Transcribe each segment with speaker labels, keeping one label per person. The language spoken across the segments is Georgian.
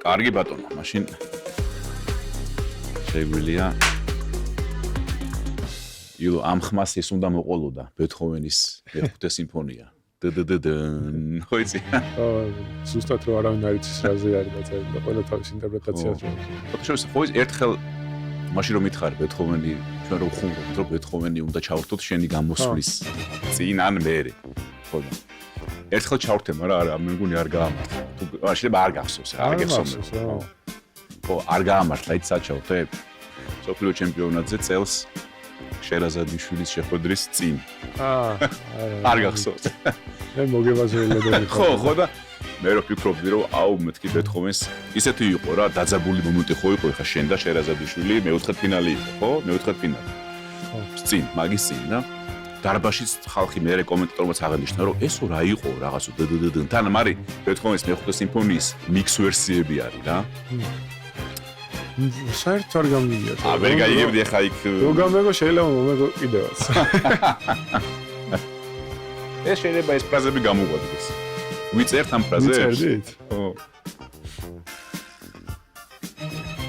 Speaker 1: კარგი ბატონო, მაშინ შეგვიძლია ილო ამ ხმას ეს უნდა მოყოლოდა ბეთჰოვენის მეხუთე სიმფონია. დდდდ ხო იცი?
Speaker 2: ზუსტად რომ არავინ არ იცის რაზე არის დაწერილი და ყველა თავის ინტერპრეტაციას რომ.
Speaker 1: ფოტოშოპს ხო ერთხელ მაშინ რომ მითხარი ბეთჰოვენი ჩვენ რომ ხუმრობთ რომ ბეთჰოვენი უნდა ჩავრთოთ შენი გამოსვლის წინ ან მერე. ხო და ერთხელ ჩავრთე, მაგრამ არა, მე მგონი არ გაამართლა. თუ შეიძლება არ გახსოვს, არ გეხსოვს. ხო, არ გაამართლა, იცი საჩავთე. სოფლიო ჩემპიონატზე წელს შერაზადიშვილის შეხვედრის წინ. არ გახსოვს.
Speaker 2: მე მოგევაზრელებდი.
Speaker 1: ხო და მე რო ფიქრობდი რომ აუ მეთქი ბეთჰოვენს ისეთი იყო რა, დაძაბული მომენტი ხო იყო ხა შენ და შერაზადიშვილი მეოთხე ფინალი იყო, ხო? მეოთხე ფინალი. ხო. წინ, მაგის წინ და დარბაშიც ხალხი მე კომენტატორებიც აღნიშნა რომ ესო რა იყო რაღაცო დდდდ თან მაგრამ ბეთჰოვენის მეხუთე სიმფონიის მიქს ვერსიები არის რა.
Speaker 2: საერთოდ არ გამიგია.
Speaker 1: ვერ გაიგებდი ხა იქ.
Speaker 2: რო გამეგო შეიძლება მომეგო კიდევაც.
Speaker 1: ეს შეიძლება ეს ფრაზები გამოგვადგეს. ვიწერთ ამ ფრაზებს?
Speaker 2: ვიწერდით?
Speaker 1: ხო.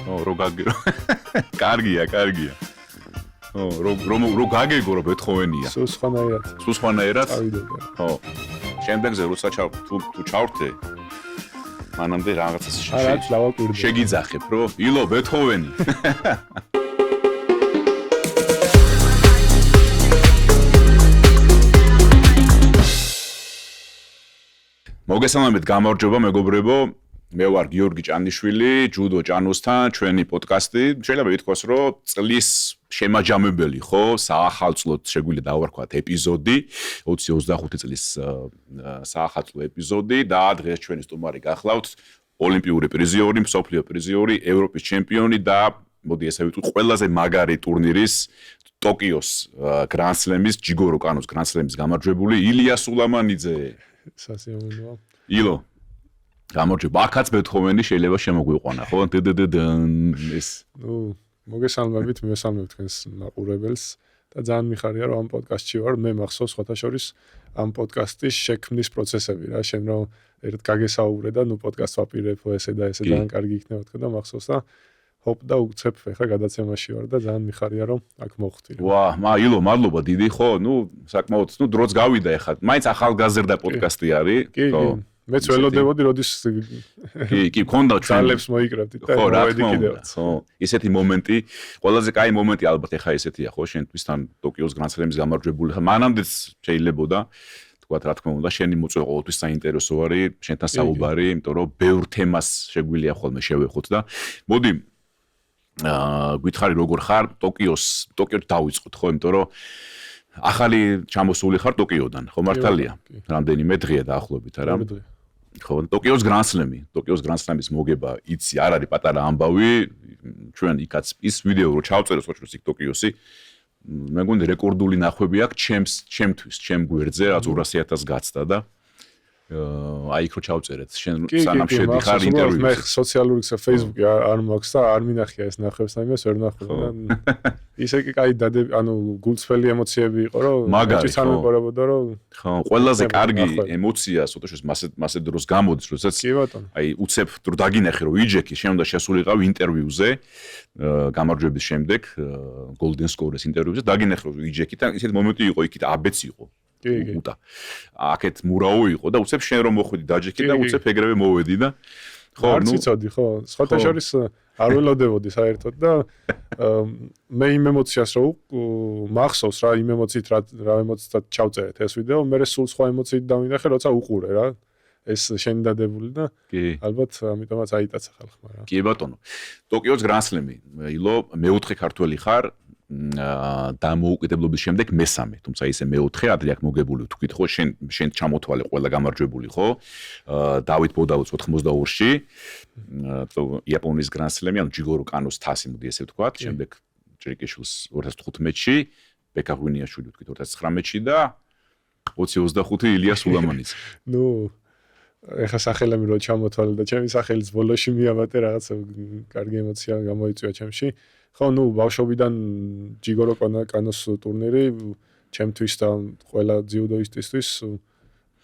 Speaker 1: ო რო გაგირო. კარგია. ო რო გაგეგო რომ ბეთჰოვენია.
Speaker 2: სულ სხვანაირად.
Speaker 1: ხო. შემდეგზე როცა თუ ჩავრთე მანამდე რაღაცას შეგიძახებ რომ ილო ბეთჰოვენი. მოგესალმებით, გამარჯობა მეგობრებო. მე ვარ გიორგი ჭანიშვილი, ჯუდო ჭანოსთან, ჩვენი პოდკასტი. შეიძლება ითქვას, რომ წლის შემაჯამებელი, ხო, საახალწლოდ შეგვიძლია დავარქვათ ეპიზოდი, 2025 წლის საახალწლო ეპიზოდი და დღეს ჩვენი სტუმარი გახლავთ ოლიმპიური პრიზიორი, მსოფლიო პრიზიორი, ევროპის ჩემპიონი და მოდი ესე ვიტყვი, ყველაზე მაგარი ტურნირის ტოკიოს გრანდსლემის, ჯიგორო კანოს გრანდსლემის გამარჯვებული ილია სულამანიძე.
Speaker 2: სასიამოვნოა.
Speaker 1: ილო გამარჯობა. აქაც ბეთჰოვენი შეიძლება შემოგვიყვანა, ხო? დდდდ ეს.
Speaker 2: მოგესალმებით, მესალმებით თქვენს მაყურებელს და ძალიან მიხარია რომ ამ პოდკასტში ვარ. მე მახსოვს სხვათა შორის ამ პოდკასტის შექმნის პროცესები რა, შენ რომ ერთ გაგესაუბრე და ნუ პოდკასტს ვაპირებ ესე და ესე ძალიან კარგი იქნება თქო და მახსოვს და ჰოპ და უცებ ხა გადაცემაში ვარ და ძალიან მიხარია რომ აქ მოხვდი.
Speaker 1: ვა, ილო, მადლობა დიდი ხო? ნუ საკმაოდ ნუ დროც გავიდა ეხლა. მაინც ახალგაზრდა პოდკასტი არის,
Speaker 2: ხო? მეც ველოდებოდი როდის
Speaker 1: კი მქონდა ჩვენ
Speaker 2: ძალებს მოიკრებდით და მოვედი კიდევაც.
Speaker 1: ხო, ისეთი მომენტი, ყველაზე კაი მომენტი ალბათ ეხა ესეთია, ხო, შენთვისთან ტოკიოს გრანდსლემის გამარჯვებული. ხა მანამდეც შეიძლებოდა თქვათ რა თქმა უნდა, შენი მოწვევა ყოველთვის საინტერესო არის, შენთან საუბარი, იმიტომ რომ ბევრ თემას შეგვიძლია ხოლმე შევეხოთ და მოდი გითხარი როგორ ხარ ტოკიოში დავიწყოთ, ხო, იმიტომ რომ ახალი ჩამოსული ხარ ტოკიოდან, ხო მართალია? რამდენიმე დღეა დაახლოებით, არა? ხო, ტოკიოს გრანდსლემის მოგება, იცი, არ არის პატარა ამბავი, ჩვენ იქაც ის ვიდეო რო ჩავწერე სოჭროს იქ ტოკიოსი, მე მგონი რეკორდული ნახვები აქვს ჩემთვის, ჩემ გვერდზე, რაც 200,000 გაცდა და აი იქ რო ჩავწერეთ, შენ სანამ შედიხარ ინტერვიუზე.
Speaker 2: მე სოციალური ქსა Facebook-ი არ მაქვს და არ მინახია ეს ნახევს და იმას ვერ ნახავ და ისე კი კაი ანუ გულწრფელი ემოციები იყო რომ მეც არ მეყარებოდა რომ
Speaker 1: ხო, ყველაზე კარგი ემოცია სოთაშოს მასე დროს გამოდის, როდესაც აი უცებ თუ დაგინახე რომ ვიჯექი, შენ უნდა შესულიყავ ინტერვიუზე გამარჯვების შემდეგ Golden Score-ის ინტერვიუზე დაგინახე რომ ვიჯექი და ისეთი მომენტი იყო იქით აბეც იყო. უდა. აქეთ მურაო იყო და უცებ შენ რომ მოხვედი დაჯექი და უცებ ეგრევე მოვედი და
Speaker 2: ხო, ნუ ციცოდი, ხო. სხვათა შორის არ ველოდებოდი საერთოდ და მე იმ ემოციას რო მახსოვს რა, იმ ემოციით რა ემოციით ჩავწერეთ ეს ვიდეო, მე სულ სხვა ემოციით დავინახე, როცა უყურე რა. ეს შენი დადებული და ალბათ ამიტომაც აიტაცა ხალხმა რა.
Speaker 1: კი ბატონო. ტოკიოს გრანდსლემი, ილო მეოთხე ქართველი ხარ დამოუკიდებლობის შემდეგ მესამე, თუმცა ისე მეოთხე ადრე აქ მოგებული თქვით ხო შენ ჩამოთვალე ყველა გამარჯვებული ხო? დავით ბოდალოც 82-ში, იაპონიის გრანდსლემი, ანუ ჯიგორო კანოს თასი მოდი ესე ვთქვათ, შემდეგ ჭრიკიშვილს 2015-ში, ბეკა ღვინიაშვილი თქვით 2019-ში და 2025 ილია სულამანიძე.
Speaker 2: ნუ ეხა სახელები რო ჩამოთვალე და ჩემი სახელიც ბოლოში მიაბატე რაღაცა კარგი ემოცია გამოიწვია ჩემში. ხო, ნუ ბავშვობიდან ჯიგორო კანოს ტურნირი ჩემთვის და ყველა ძიუდოისტისთვის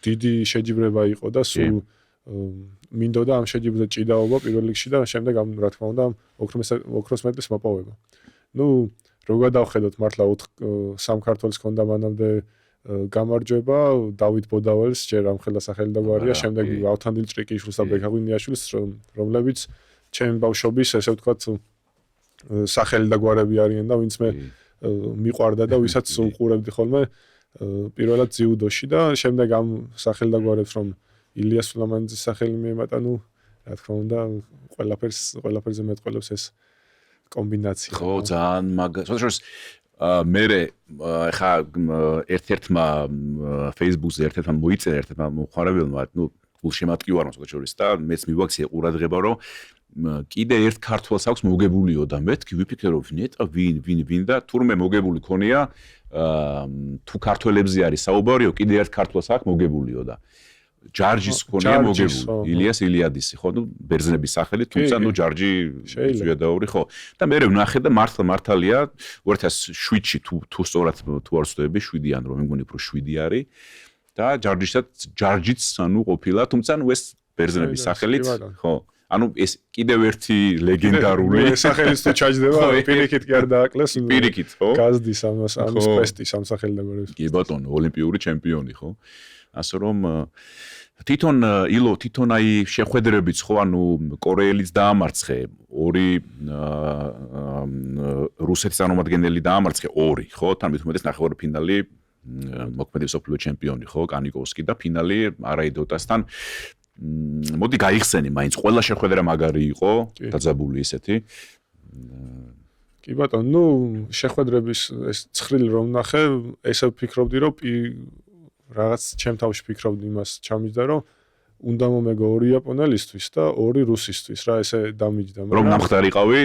Speaker 2: დიდი შეჯიბრება იყო და სულ მინდოდა ამ შეჯიბრზე ჭიდაობა პირველ რიგში და შემდეგ ამ რა თქმა უნდა ოქროს მედლის მოპოვება. ნუ რო გადავხედოთ მართლა 3 ქართველს ქონდა მანამდე გამარჯვება დავით ბოდაველს ჯერ ამ ხელსახელი და გვარია შემდეგ ავთანდილ ჭრიკიშვილს და ბექაღვინიაშვილს რომლებიც ჩემი ბავშვობის ესე ვთქვათ სახელი და გვარები არიან და ვინც მე მიყვარდა და ვისაც უყურებდი ხოლმე პირველად ძიუდოში და შემდეგ ამ სახელი და გვარებს რომ ილიას სულამანიძის სახელი მიემატა ნუ რა თქმა უნდა ყველაფერზე მეტყველებს ეს კომბინაცია.
Speaker 1: ხო ძალიან მაგას მერე ხა ერთ-ერთმა Facebook-ზე ერთ-ერთმა მოიწერა ერთ-ერთმა მოხარებელმა ნუ გულშემატკივარმა სხვა შორის და მეც მივაქცია ყურადღება რომ კიდე ერთ ქართველს აქვს მოგებულიო და მეთქი ვიფიქრე რომ ვინ და თურმე მოგებული ქონია თუ ქართველებზე არის საუბარიო კიდე ერთ ქართველს აქვს მოგებულიო და ჯარჯის ქონია მოგებული ილიას ილიადისი ხო ნუ ბერძნების სახელი თუმცა ნუ ჯარჯი ზვიადაური ხო და მე ვნახე და მართალია 2007-ში თუ სწორად თუ არ ვცდები 7-იან რომ მეგონი უფრო 7 არის და ჯარჯიც ანუ ყოფილა თუმცა ნუ ეს ბერძნების სახელით ხო ანუ ეს კიდევ ერთი ლეგენდარული
Speaker 2: სახელის თუ ჩაჯდება პირიქით კი არ დააკლეს
Speaker 1: პირიქით ხო
Speaker 2: გაზდის ამას სპესტის ამ სახელი და გვერდს
Speaker 1: კი ბატონო ოლიმპიური ჩემპიონი ხო ასე რომ თვითონ აი შეხვედრებიც ხო ანუ კორეელიც დაამარცხე 2 რუსეთის წარმომადგენელი დაამარცხე 2 ხო თან მithumetes ნახევარფინალი მოქმედი მსოფლიო ჩემპიონი ხო კანიკოვსკი და ფინალი არაიდოტასთან მოდი გაიხსენი მაინც ყველა შეხვედრა მაგარი იყო დაძაბული ისეთი
Speaker 2: კი ბატონო ნუ შეხვედრების ეს ცხრილი რომ ნახე ესე ვფიქრობდი რომ რაღაც ჩემ თავში ვფიქრობდი იმას ჩამიჯდა რომ უნდა მომეგო 2 იაპონელისთვის და 2 რუსისთვის რა ესე დამიჯდა
Speaker 1: რომ ნამხდარიყავი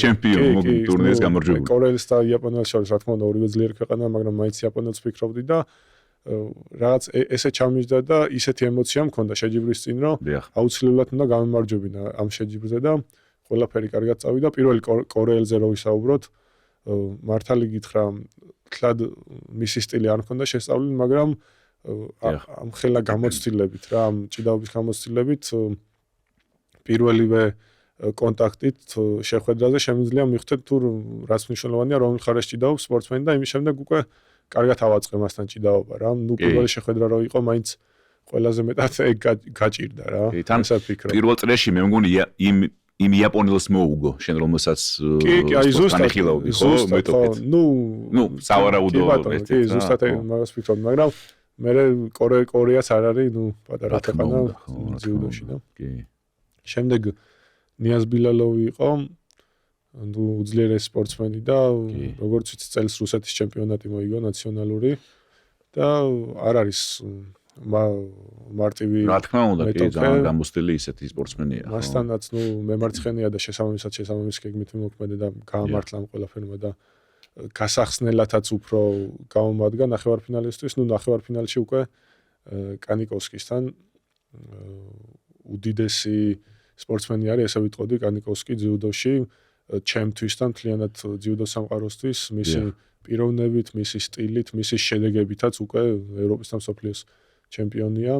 Speaker 1: ჩემპიონი ტურნირის გამარჯვებული
Speaker 2: კორეელს და იაპონელს შორის რა თქმა უნდა ორივე ძლიერი ქვეყანა მაგრამ მაინც იაპონელს ვფიქრობდი და რაღაც ესე ჩამიჯდა და ისეთი ემოცია მქონდა შეჯიბრის წინ რომ აუცილებლად უნდა გამემარჯვებინა ამ შეჯიბრზე და ყველაფერი კარგად წავიდა პირველი კორეელზე რო ვისაუბროთ მართალი გითხრა თლად მისი სტილი არ მქონდა შესწავლილი მაგრამ ამ ხელა გამოცდილებით რა ამ ჭიდაობის გამოცდილებით პირველივე კონტაქტით შეხვედრაზე შემიძლია მივხვდეთ თუ რაც მნიშვნელოვანია რომელ ხარეს ჭიდაობს სპორტსმენი და იმის შემდეგ უკვე კარგად ავაწყე მასთან ჭიდაობა რა ნუ პირველი შეხვედრა რო იყო მაინც ყველაზე მეტად ეგ გაჭირდა რა
Speaker 1: ესა ვფიქრობ პირველ წრეში მე მგონი იმ იაპონელს მოუგო შენ რომელსაც
Speaker 2: კი აი ზუსტად
Speaker 1: ხო მეტოქეთ ნუ სავარაუდო
Speaker 2: კი ზუსტად მაგას ვფიქრობ მაგრამ მე კორეაც არ არის ნუ პატარა ქვეყანა ძიუდოში და
Speaker 1: კი
Speaker 2: შემდეგ ნიაზ ბილალოვი იყო ნუ უძლიერესი სპორტსმენი და როგორც ვიცი წელს რუსეთის ჩემპიონატი მოიგო ნაციონალური და არ არის მარტივი
Speaker 1: რა თქმა უნდა კი ძალიან გამოსტილი ისეთი სპორტსმენია ხო
Speaker 2: მასთანაც ნუ მემარცხენია და შესაბამის გეგმით მოქმედა და გაამართლა ამ ყველაფერმა და გასახსნელათაც უფრო გამომადგა ნახევარფინალისტვის ნუ ნახევარფინალში უკვე კანიკოვსკისთან უდიდესი სპორტსმენი არის ესე ვიტყოდი კანიკოვსკი ძიუდოში ჩემთვისთან მთლიანად ძიუდო სამყაროსთვის მისი პიროვნებით მისი სტილით მისი შედეგებითაც უკვე ევროპის და მსოფლიოს ჩემპიონია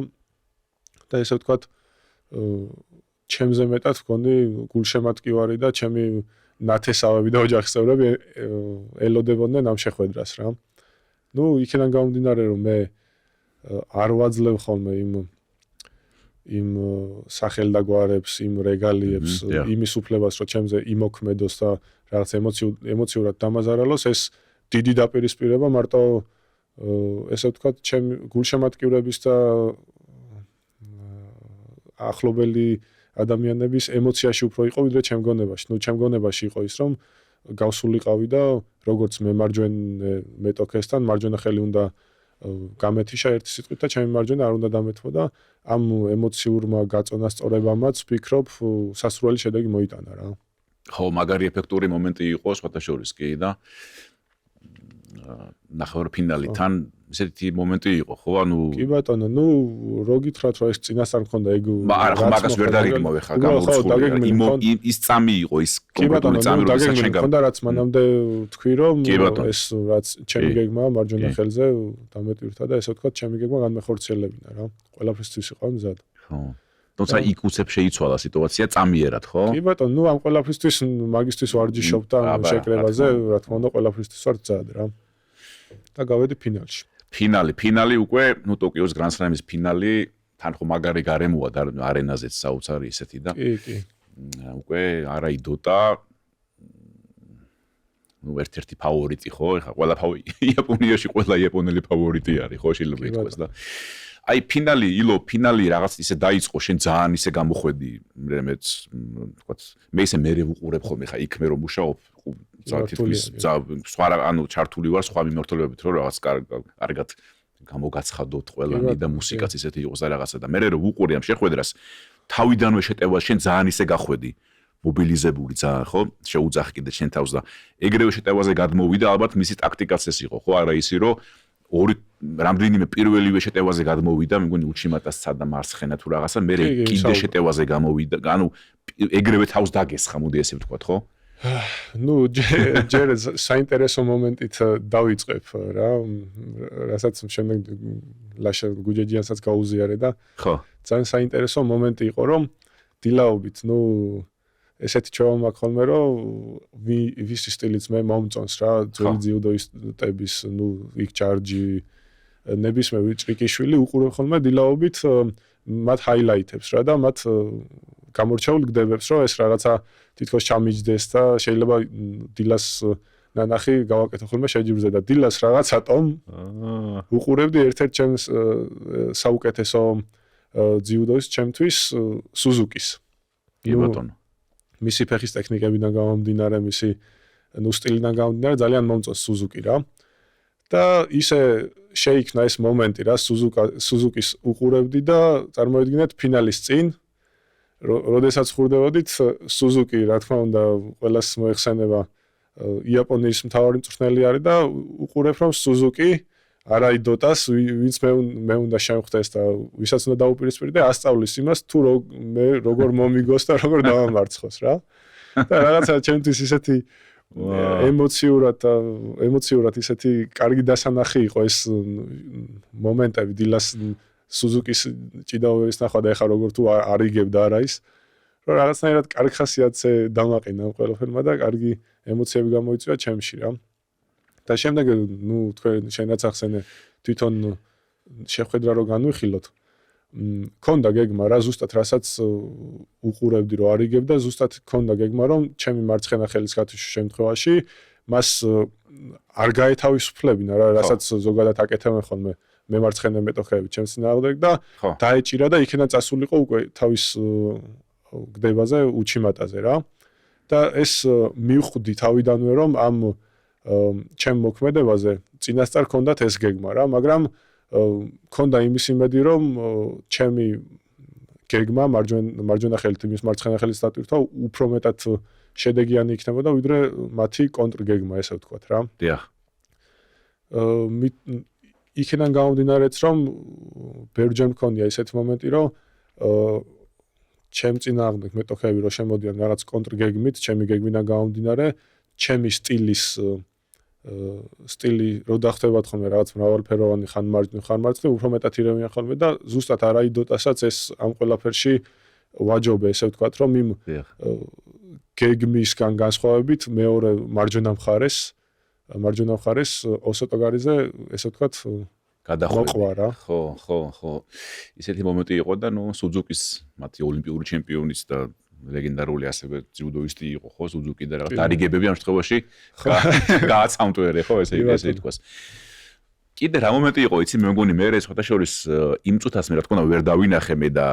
Speaker 2: და ესე ვთქვათ ჩემზე მეტად ვქონი გულშემატკივარი და ჩემი ნათესავები და ოჯახის წევრები ელოდებოდნენ ამ შეხვედრას რა. ნუ იქიდან გამომდინარე რომ მე არ ვაძლევ ხოლმე იმ სახელდაგვარებს, იმ რეგალიებს, იმის უფლებას რომ ჩემზე იმოქმედოს და რაღაც ემოციურად დამაზარალოს, ეს დიდი დაპირისპირება მარტო ესე ვთქვათ ჩემი გულშემატკივრების და ახლობელი ადამიანების ემოციაში უფრო იყო ვიდრე ჩემ გონებაში. ნუ ჩემ გონებაში იყო ის რომ გავსულიყავი და როგორც მე მარჯვენა მეტოქესთან მარჯვენა ხელი უნდა გამეთიშა ერთი სიტყვით და ჩემი მარჯვენა არ უნდა დამეთმო და ამ ემოციურმა გაწონასწორებამაც ვფიქრობ სასურველი შედეგი მოიტანა რა.
Speaker 1: ხო, მაგარი ეფექტური მომენტი იყო სხვათა შორის კი და ნახევარფინალითან ესეთი მომენტი იყო ხო ანუ
Speaker 2: კი ბატონო ნუ რო გითხრათ რომ ეს წინასწარ მქონდა ეგ
Speaker 1: მაგას ვერ დაგეგმოვე ხა გამორჩეული ის წამი იყო ის კონკრეტული წამი რომელსაც შენ
Speaker 2: გამქონდა რაც მანამდე თქვი რომ ეს რაც ჩემი გეგმა მარჯვენა ხელზე დამეტვირთა და ესე ვთქვათ ჩემი გეგმა განმეხორციელებინა რა ყველაფრისთვის იყო მზად
Speaker 1: ხო თუმცა იქ უცებ შეიცვალა სიტუაცია წამიერად, ხო?
Speaker 2: კი ბატონო, ნუ ამ ყველაფრისთვის მაგისტრის ვარჯიშობ და შეკრებაზე, რა თქმა უნდა, ყველაფრისთვის ვარ ძად რა. და გავედი ფინალში.
Speaker 1: ფინალი უკვე, ნუ ტოკიოს Grand Slam-ის ფინალი, თან ხო მაგარი გარემოა და არენაზეც საოცარი ისეთი და
Speaker 2: კი.
Speaker 1: უკვე არა იდოტა ნუ ერთ-ერთი ფავორიტი ხო? ეხლა ყველა იაპონიაში ყველა იაპონელი ფავორიტი არის, ხო, შეიძლება ითქვას და აი ფინალი რაღაც ისე დაიწყო, შენ ძალიან ისე გამოხვედი, მეც თქვათ, მე ისე მერე ვუყურებ ხოლმე ხა იქ მე რომ მუშაობ, თითქმის სხვა ანუ ჩართული ვარ სხვა მიმართულებებით, რომ რაღაც კარგად გამოგაცხადოთ ყველანი და მუსიკაც ისეთი იყოს და რაღაცა და მე რომ ვუყურე ამ შეხვედრას, თავიდანვე შეტევა შენ ძალიან ისე გახვედი. მობილიზებული ძალიან ხო შეუძახი კიდე შენ თავს და ეგრევე შეტევაზე გადმოვიდა ალბათ მისი ტაქტიკაც ეს იყო ხო არა ისი რომ ორი რამდენიმე პირველივე შეტევაზე გადმოვიდა მეგონი უჩიმატას ცადა მარცხენა თუ რაღაცა მე კიდე შეტევაზე გამოვიდა ანუ ეგრევე თავს დაგესხა მოდი ესე ვთქვათ ხო
Speaker 2: ნუ ჯერ საინტერესო მომენტით დავიწყებ რა რასაც შემდეგ ლაშა გუჯეჯიანსაც გაუზიარე და
Speaker 1: ხო
Speaker 2: ძალიან საინტერესო მომენტი იყო რომ დილაობით ნუ ესეთი ჩვევა მაქვს ხოლმე რომ ვისი სტილიც მე მომწონს რა ძველი ძიუდოისტების ნუ იქ ჩარჯი ნებისმიერ ჭრიკიშვილი უყურებ ხოლმე დილაობით მათ ჰაილაითებს რა და მათ გამორჩეულ გდებებს რომ ეს რაღაცა თითქოს ჩამიჯდეს და შეიძლება დილას ნანახი გავაკეთო ხოლმე შეჯიბრზე და დილას რაღაცატომ უყურებდი ერთ-ერთ ჩემს საუკეთესო ძიუდოისტს ჩემთვის სუზუკის
Speaker 1: კი ბატონო
Speaker 2: მისი ფეხის ტექნიკებიდან გამომდინარე, მისი ნუ სტილიდან გამომდინარე, ძალიან მომწონს სუზუკი რა. და ისე შეიქმნა ეს მომენტი რა, სუზუკის უყურებდი და წარმოედგინეთ ფინალის წინ, როდესაც ხურდებოდით, სუზუკი, რა თქმა უნდა, ყველას მოეხსენება იაპონიის მთავარი მწვრთნელი არის და უყურებ რომ სუზუკი არა იდოტას, ვინც მე უნდა შემხვდეს და ვისაც უნდა დაუპირისპირდე, ასწავლის იმას თუ მე როგორ მომიგოს და როგორ დავამარცხოს რა. და რაღაცა ჩემთვის ისეთი ემოციურად ისეთი კარგი დასანახი იყო ეს მომენტები დილას სუზუკის ჭიდაობის ნახვა და ეხა როგორ თუ არიგებდა არა ის. რომ რაღაცნაირად კარგი ხასიათზე დამაყინა ამ ყველაფერმა და კარგი ემოციები გამოიწვია ჩემში რა. და შემდეგ ნუ თქვენ შენაც ახსენე თვითონ შეხვედრა რო განვიხილოთ ქონდა გეგმა რა ზუსტად რასაც უყურებდი რომ არიგებ და ზუსტად ქონდა გეგმა რომ ჩემი მარცხენა ხელის კათიშის შემთხვევაში მას არ გაეთავისუფლებინა რა რასაც ზოგადად აკეთებენ ხოლმე მე მარცხენა მეტოქეები ჩემს წინააღმდეგ და დაეჭირა და იქიდან წასულიყო უკვე თავის გდებაზე უჩიმატაზე რა და ეს მივხვდი თავიდანვე რომ ამ ჩემ მოქმედებაზე წინასწარ ქონდათ ეს გეგმა რა, მაგრამ ქონდა იმის იმედი რომ ჩემი გეგმა მარჯვენა ხელით იმის მარცხენა ხელის დატვირთვა უფრო მეტად შედეგიანი იქნებოდა ვიდრე მათი კონტრგეგმა ესე ვთქვათ რა.
Speaker 1: დიახ.
Speaker 2: იქიდან გამომდინარეც რომ ბევრჯერ მქონია ესეთი მომენტი რომ ჩემ წინააღმდეგ მეტოქეები რო შემოდიან რაღაც კონტრგეგმით, ჩემი გეგმიდან გამომდინარე, ჩემი სტილი რო დახვდებათ ხოლმე რაღაც მრავალფეროვანი ხან მარჯვნივ ხან მარცხნივ უფრო მეტად ირევიან ხოლმე და ზუსტად არაიდოტასაც ეს ამ ყველაფერში ვაჯობე ესე ვთქვათ რომ იმ გეგმისგან განსხვავებით მეორე მარჯვენა მხარეს ოსოტოგარიზე ესე ვთქვათ გადახვედა
Speaker 1: ხო ისეთი მომენტი იყო და ნუ სუზუკის მათი ოლიმპიური ჩემპიონის და ლეგენდარული ასევე ძიუდოისტი იყო ხო სუზუკი და რაღაც დარიგებები ამ შემთხვევაში გააცამტვერე ხო ესე ითქვას. კიდე რა მომენტი იყო იცი მე მგონი მე სხვათა შორის იმ წუთას მე რა თქმა უნდა ვერ დავინახე მე და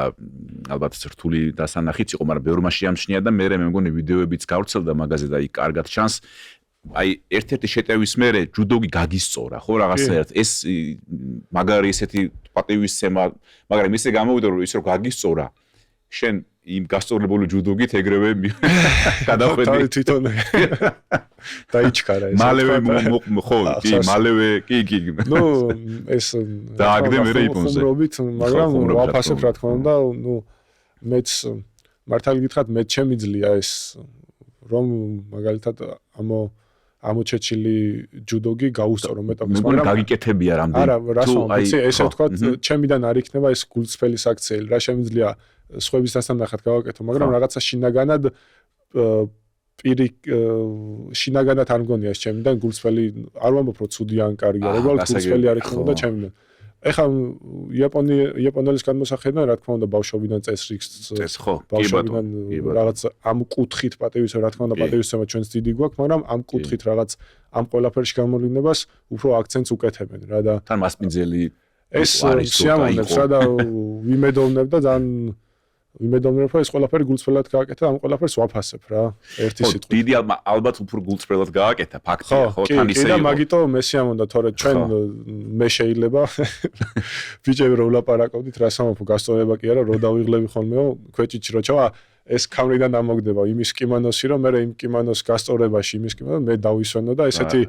Speaker 1: ალბათ რთული დასანახიც იყო მაგრამ ბევრმა შეამჩნია და მე მგონი ვიდეოებიც გავრცელდა მაგაზე და იქ კარგად ჩანს აი ერთ-ერთი შეტევის მერე ჯუდოგი გაგისწორა ხო რაღაცნაირად ეს მაგარი ესეთი პატივისცემა მაგრამ ისე გამოვიდა რომ ის რომ გაგისწორა შენ იმ გასწორებული ჯუდოგით ეგრევე გადახვედი
Speaker 2: თვითონ დაიჩქარა ეს
Speaker 1: მალევე ხო კი მალევე კი
Speaker 2: ნუ ეს
Speaker 1: დააგდე მე იპონზე
Speaker 2: მაგრამ ვაფასებ რა თქმა უნდა ნუ მეც მართალი გითხრათ მე შემიძლია ეს რომ მაგალითად ამოჩეჩილი ჯუდოგი გაუსწორო მეტოქეს
Speaker 1: მაგრამ გაგიკეთებია რამდენი
Speaker 2: არა რას ვიცი ესე ვთქვათ ჩემიდან არ იქნება ეს გულწრფელი საქციელი რა შემიძლია სხვებისთან ნახეთ გავაკეთო, მაგრამ რაღაცა შინაგანად შინაგანად არ მგონია ეს ჩემიდან გულწრფელი არ ვამბობ რომ ცუდი ან კარგია, უბრალოდ გულწრფელი არ იქნება ჩემიდან. ეხლა იაპონელის განმოსახედიდან რა თქმა უნდა ბავშვობიდან წესრიგს
Speaker 1: ხო,
Speaker 2: ბავშვობიდან რაღაც ამ კუთხით პატივისცემა რა თქმა უნდა პატივისცემა ჩვენს დიდი გვაქვს, მაგრამ ამ კუთხით რაღაც ამ ყველაფერში გამოვლინებას უფრო აქცენტს უკეთებენ რა და
Speaker 1: თან მასპინძელი
Speaker 2: ეს სიამოვნებს რა და ვიმედოვნებ და ძალიან ვიმედოვნებ რომ ეს ყველაფერი გულწრფელად გააკეთა და ამ ყველაფერს ვაფასებ რა ერთი სიტყვით.
Speaker 1: დიდი ალბათ უფრო გულწრფელად გააკეთა ფაქტია ხო თან ისე
Speaker 2: იყო. და მაგიტო მე სიამოვნდა თორე ჩვენ მე შეიძლება ბიჭები რო ვლაპარაკობდით რა სამოფო გასწორება კი არა რო დავიღლები ხოლმეო ქვეჭიჩი რო ჩავა ეს კამრიდან ამოგდება იმის კიმანოსი რომ მე იმ კიმანოს გასწორებაში იმის კიმანო მე დავისვენო და ესეთი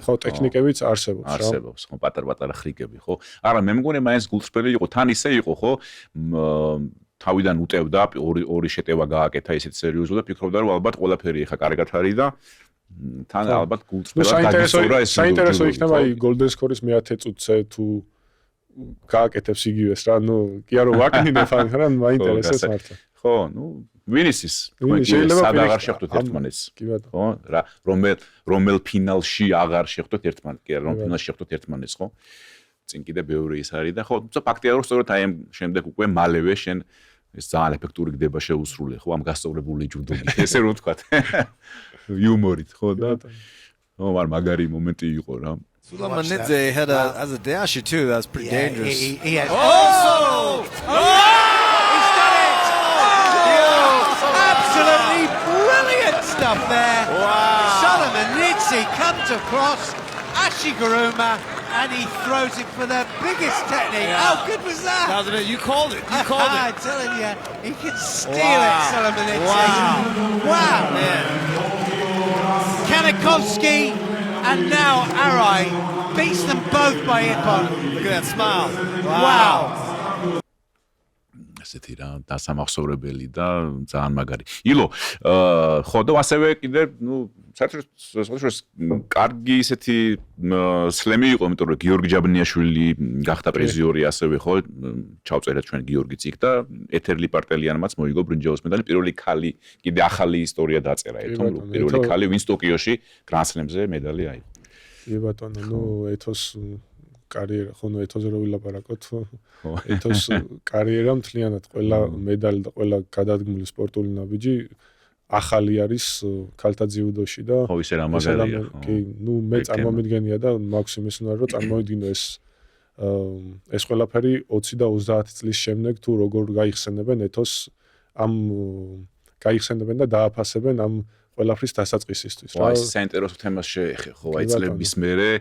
Speaker 2: ხო ტექნიკებიც არსებობს რა.
Speaker 1: არსებობს ხო პატარ-პატარა ხრიკები ხო. არა მე მგონი მაინც გულწრფელი იყო თან ისე იყო ხო თავიდან უტევდა ორი შეტევა გააკეთა ისეთ სერიოზულად და ფიქრობდა რომ ალბათ ყველაფერი ეხა კარგად არის და თან ალბათ გულწრფელად გაგიწურა ეს
Speaker 2: საინტერესო იქნება აი Golden Score-ის მე-10 წუთზე თუ გააკეთებს იგივეს რა ნუ კი არა ვაკნინე ფანი რა მაინტერესებს მართლა
Speaker 1: ხო ნუ ვინისის შეიძლება აღარ შეხვდეთ ერთმანეთს ხო რა რომელ ფინალში აღარ შეხვდეთ ერთმანეთს კი არა რომ ფინალში შეხვდეთ ერთმანეთს ხო წინ კიდე ბევრი ის არის და ხო თუმცა ფაქტია რომ სწორედ აი ამ შემდეგ უკვე მალევე შენ ეს ძალიან ეფექტური გდება შეუსრულე ხო ამ გასწორებული ჯუდოებით ესე რომ ვთქვა იუმორით ხო და ო მაგარი მომენტი იყო რა
Speaker 3: Sulamanidze had as a dasher too. That's pretty dangerous.
Speaker 4: He has
Speaker 3: Oh!
Speaker 4: He's done it! Absolutely brilliant stuff there.
Speaker 3: Wow.
Speaker 4: Sulamanidze comes across Ashiguruma and he throws it for the biggest technique.
Speaker 3: Yeah.
Speaker 4: How good was that?
Speaker 3: That was a bit, you called it. You called
Speaker 4: I'm
Speaker 3: it.
Speaker 4: telling you, he can steal it, Sulamanidze.
Speaker 3: Wow.
Speaker 4: Wow.
Speaker 3: Man.
Speaker 4: Kanakovsky and now Arai beats them both by Ippon.
Speaker 3: Look at that smile.
Speaker 4: Wow.
Speaker 1: ესეთი რა დასამახსოვრებელი და ძალიან მაგარი. ილო ხო და ასევე კიდე ნუ საერთოდ კარგი ისეთი სლემი იყო, იმიტომ რომ გიორგი ჯაბნიაშვილი გახდა პრიზიორი ასევე ხო ჩავწერეთ ჩვენ გიორგი წიგ და ეთერლი პარტელიანმაც მოიგო ბრინჯაოს მედალი პირველი ქალი კიდე ახალი ისტორია დაწერა ერთომ პირველი ქალი ვინც ტოკიოში გრანსლემზე მედალი აიღო.
Speaker 2: კი ბატონო ნუ ეთოს კარიერა ხო ნუ ეთოზე რო ვილაპარაკოთ ეთოს კარიერა მთლიანად ყველა მედალი და ყველა გადადგმული სპორტული ნაბიჯი ახალი არის ქალთა ძიუდოში და
Speaker 1: ხო ისე რა მაგარია ხო
Speaker 2: კი ნუ მე წარმომიდგენია და მაქვს იმის უნარი რომ წარმოვიდგინო ეს ყველაფერი 20 და 30 წლის შემდეგ თუ როგორ გაიხსენებენ ეთოს ამ გაიხსენებენ და დააფასებენ ამ ყველაფრის დასაწყისისთვის
Speaker 1: რა ეს საინტერესო თემას შეეხე ხო აი წლების მერე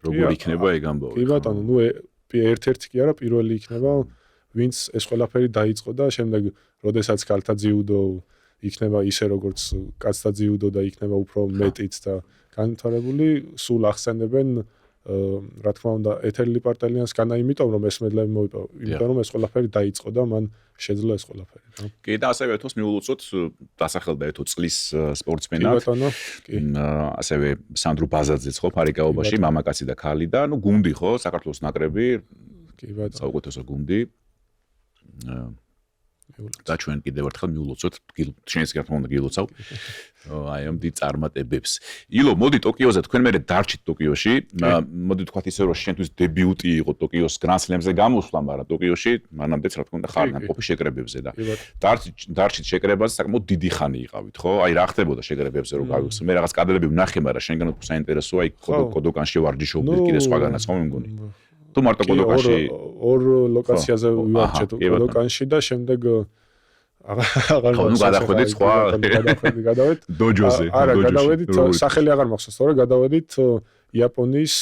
Speaker 1: როგორ იქნება ეგ ამბავი
Speaker 2: კი ბატონო ნუ ერთ-ერთი კი არა პირველი იქნება ვინც ეს ყველაფერი დაიწყო და შემდეგ როდესაც ქალთა ძიუდო იქნება ისე როგორც კაცთა ძიუდო და იქნება უფრო მეტიც და განვითარებული სულ ახსენებენ რა თქმა უნდა ეთერლი პარტელიანს განა იმიტომ რომ ეს მედლები მოიპოვა იმიტომ რომ ეს ყველაფერი დაიწყო და მან შეძლო ეს ყველაფერი რა
Speaker 1: კი და ასევე ეთოს მიულოცოთ დასახელდა ეთო წლის სპორტსმენად
Speaker 2: კი ბატონო კი
Speaker 1: ასევე სანდრო ბაზაძეც ხო ფარიკაობაში მამაკაცი და ქალი და ნუ გუნდი ხო საქართველოს ნაკრები
Speaker 2: კი ბატონო
Speaker 1: საუკეთესო გუნდი და ჩვენ კიდევ ერთხელ მიულოცოთ ჩვენს რა თქმა უნდა გილოცავ აი ამ დიდ წარმატებებს. ილო მოდი ტოკიოზე თქვენ მე დარჩით ტოკიოში მოდი თქვათ ისე რომ შენთვის დებიუტი იყო ტოკიოს გრანსლემზე გამოსვლა მაგრამ ტოკიოში მანამდეც რა თქმა უნდა ხარ ნაკოფი შეკრებებზე და დარჩით შეკრებაზე საკმაოდ დიდი ხანი იყავით ხო აი რა ხდებოდა შეკრებებზე რომ გავიხსნე მე რაღაც კადრები ვნახე მაგრამ შენგან უფრო საინტერესოა აი კოდოკანში ვარჯიშობდით კიდე სხვაგანაც ხო მე მგონი თუ მარტო კოდოკანში
Speaker 2: ორ ლოკაციაზე ვიარჩეთ კოდოკანში და შემდეგ აღარ
Speaker 1: ნუ გადახვედით სხვა
Speaker 2: გადავედით
Speaker 1: დოჯოზე
Speaker 2: არა გადავედით სახელი აღარ მახსოვს თორე გადავედით იაპონიის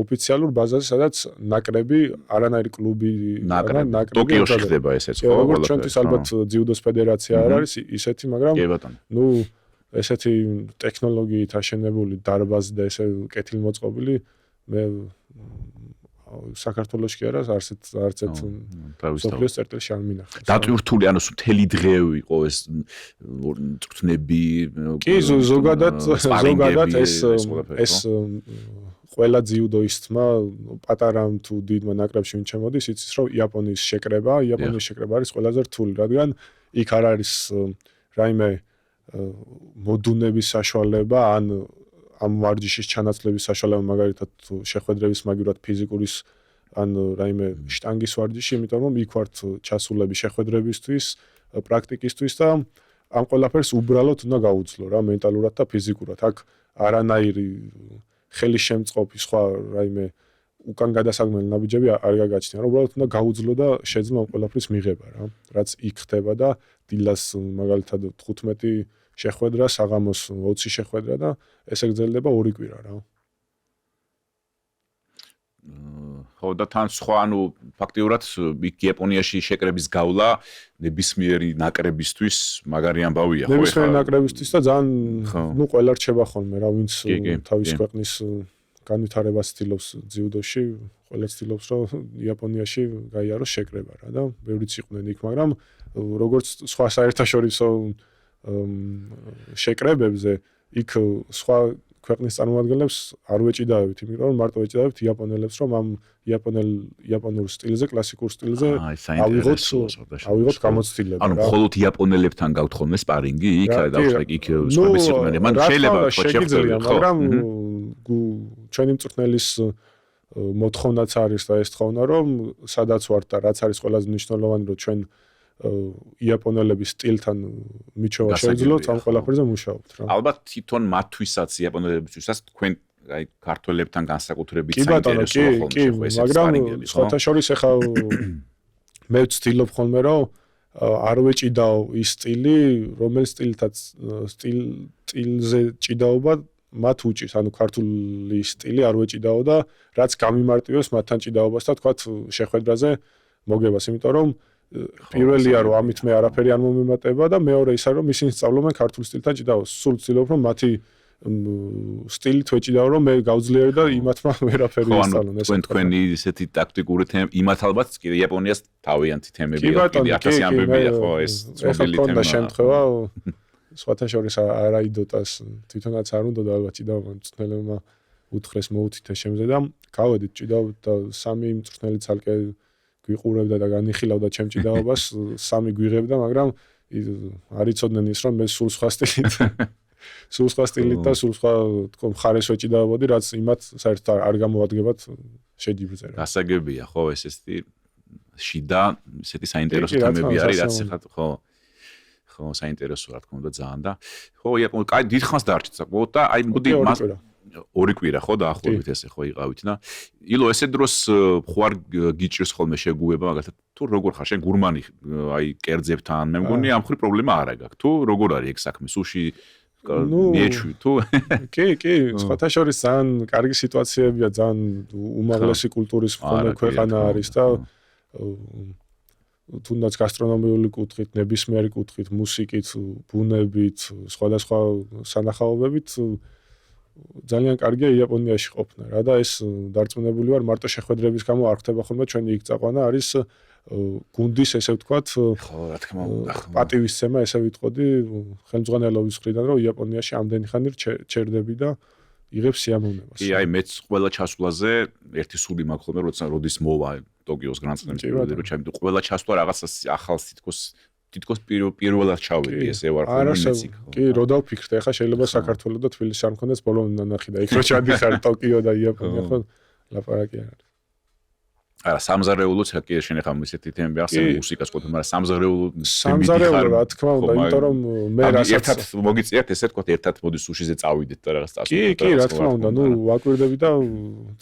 Speaker 2: ოფიციალურ ბაზაზე სადაც ნაკრები არანაირი კლუბი
Speaker 1: ნაკრები ტოკიოში ხდება ესეც ხო
Speaker 2: როგორც ჩვენთვის ალბათ ძიუდოს ფედერაცია არ არის ისეთი მაგრამ ნუ ესეთი ტექნოლოგიით აშენებული დარბაზი და ესე კეთილმოწყობილი მე საქართველოს კი არა, არც ერთ სოფლიოს წერტილში არ მინახავს.
Speaker 1: დატვირთული, ანუ მთელი დღეები იყო ეს წვრთნები.
Speaker 2: კი, ზოგადად ეს ყველა ძიუდოისტმა პატარა თუ დიდმა ნაკრებში ვინ ჩემოდის, იცის რომ იაპონიის შეკრება არის ყველაზე რთული, რადგან იქ არ არის რაიმე მოდუნების საშუალება ან ამ ვარჯიშის ჩანაცვლების საშუალება, მაგალითად შეხვედრების მაგივრად ფიზიკურის ან რაიმე შტანგის ვარჯიში, იმიტომ რომ იქ ვართ ჩასულები შეხვედრებისთვის, პრაქტიკისთვის და ამ ყველაფერს უბრალოდ უნდა გაუძლო რა მენტალურად და ფიზიკურად. აქ არანაირი ხელის შემწყობი სხვა რაიმე უკან გადასაგმელი ნაბიჯები არ გაგაჩნია, რომ უბრალოდ უნდა გაუძლო და შეძლო ამ ყველაფრის მიღება რა. რაც იქ ხდება და დილას მაგალითად 15 შეხვედრა, საღამოს 20 შეხვედრა და ეს ეგრძელდება 2 კვირა რა.
Speaker 1: ხო და თან სხვა ანუ ფაქტიურად იაპონიაში შეკრების გავლა ნებისმიერი ნაკრებისთვის მაგარი ამბავია ხო
Speaker 2: ნებისმიერი ნაკრებისთვის და ძალიან ყველა რჩება ხოლმე რა ვინც თავის ქვეყნის განვითარებას ცდილობს ძიუდოში ყველა ცდილობს რომ იაპონიაში გაიაროს შეკრება რა და ბევრიც იყვნენ იქ მაგრამ როგორც სხვა საერთაშორისო შეკრებებზე იქ სხვა ქვეყნის წარმომადგენლებს არ ვეჭიდავთ, იმიტომ რომ მარტო ვეჭიდავთ იაპონელებს, რომ ამ იაპონურ სტილზე, კლასიკურ სტილზე ავიღოთ გამოცდილება.
Speaker 1: ანუ მხოლოდ იაპონელებთან გაქვთ ხოლმე სპარინგი, იქ დავხსნით იქ სხვების იყვნენ. მან შეიძლება
Speaker 2: შეიძლება, მაგრამ ჩვენი მწვრთნელის მოთხოვნაც არის და ეს თხოვნა, რომ სადაც ვართ და რაც არის ყველაზე მნიშვნელოვანი, რომ ჩვენ იაპონელების სტილთან მიჩვევა შეძლოთ, ამ ყველაფერზე მუშაობთ რა.
Speaker 1: ალბათ თვითონ მათთვისაც იაპონელებისთვისაც თქვენ აი ქართველებთან განსაკუთრებით საინტერესოა ხოლმე ხო ეს სპარინგები ხო?
Speaker 2: სხვათა შორის ახლა მე ვცდილობ ხოლმე რომ არ ვეჭიდაო ის სტილი, რომელ სტილზე ჭიდაობა მათ უჭირს, ანუ ქართული სტილი არ ვეჭიდაო და რაც გამიმარტივებს მათთან ჭიდაობას და თქვათ შეხვედრაზე მოგებას, იმიტომ რომ პირველია რომ ამით მე არაფერი არ მომემატება და მეორე ისა რომ ისინი სწავლობენ ქართულ სტილთან ჭიდაობას. სულ ვცდილობ რომ მათი სტილით ვეჭიდაო რომ მე გავძლიერე და იმათმა ვერაფერი ისწავლონ ეს.
Speaker 1: თქვენი ისეთი ტაქტიკური თემები, იმათ ალბათ კიდე იაპონიას თავიანთი თემებია, კიდე 1000 ამბებია ხო ეს ცნობილი თემა.
Speaker 2: და შემთხვევა სხვათა შორის არაიდოტას თვითონაც არ უნდა და ალბათ ჭიდაობა მწვრთნელებმა უთხრეს მოუთითეს შემზე და გავედით ჭიდაობთ და სამი მწვრთნელი ცალკე გვიყურებდა და განიხილავდა ჩემ ჭიდაობას, სამი გვიღებდა, მაგრამ არ იცოდნენ ის რომ მე სულ სხვა სტილით და სულ სხვა თქო მხარეს ვეჭიდაობოდი, რაც იმათ საერთოდ არ გამოადგებათ შეჯიბრზე რა.
Speaker 1: გასაგებია ხო ეს ესეთი შიდა ესეთი საინტერესო თემები არის, რაც ახლა ხო საინტერესო რა თქმა უნდა ძალიან და ხო იაპონია კაი დიდხანს დარჩით საკმაოდ და აი მოდი მას 2 კვირა ხო დაახლოებით ესე ხო იყავით და ილო ესე დროს ხო არ გიჭირს ხოლმე შეგუება მაგალითად თუ როგორ ხარ შენ გურმანი აი კერძებთან მე მგონი ამ ხრი პრობლემა არ აქვს თუ როგორ არის ეგ საქმე სუში მიეჩვი თუ
Speaker 2: კი სხვათა შორის ძალიან კარგი სიტუაციებია ძალიან უმაღლესი კულტურის მქონე ქვეყანა არის და თუნდაც გასტრონომიული კუთხით ნებისმიერი კუთხით მუსიკით ბუნებით სხვადასხვა სანახაობებით ძალიან კარგია იაპონიაში ყოფნა რა და ეს დარწმუნებული ვარ მარტო შეხვედრების გამო არ ხდება ხოლმე ჩვენი იქ წაყვანა არის გუნდის ესე ვთქვათ
Speaker 1: ხო რა თქმა უნდა
Speaker 2: პატივისცემა ესე ვიტყოდი ხელმძღვანელობის მხრიდან რომ იაპონიაში ამდენი ხანი ჩერდები და იღებს სიამოვნებას
Speaker 1: კი აი მეც ყველა ჩასვლაზე ერთი სული მაქვს ხოლმე როდის მოვა ტოკიოს გრანდსლემს რომ ჩემი ყველა ჩასვლა რაღაცა ახალს თითქოს პირველად ჩავედი ესე ვარ ხოლმე მეც იქ
Speaker 2: კი რო დავფიქრდე ახლა შეიძლება საქართველოს და თბილისში არ მქონდეს ბოლო ნანახი და იქ რო ჩადიხარ ტოკიო და იაპონია ხო ლაპარაკი არ არის
Speaker 1: არა სამზარეულოც კი შენ ახლა ისეთი თემები ახსენ მუსიკას ყოფილი მაგრამ
Speaker 2: სამზარეულო რა თქმა უნდა იმიტომ რომ მე რასაც
Speaker 1: ერთად მოგიწიათ ესე თქვა ერთად მოდი სუშიზე წავიდეთ და რაღაც
Speaker 2: წასულიყო კი რა თქმა უნდა ნუ ვაკვირდები და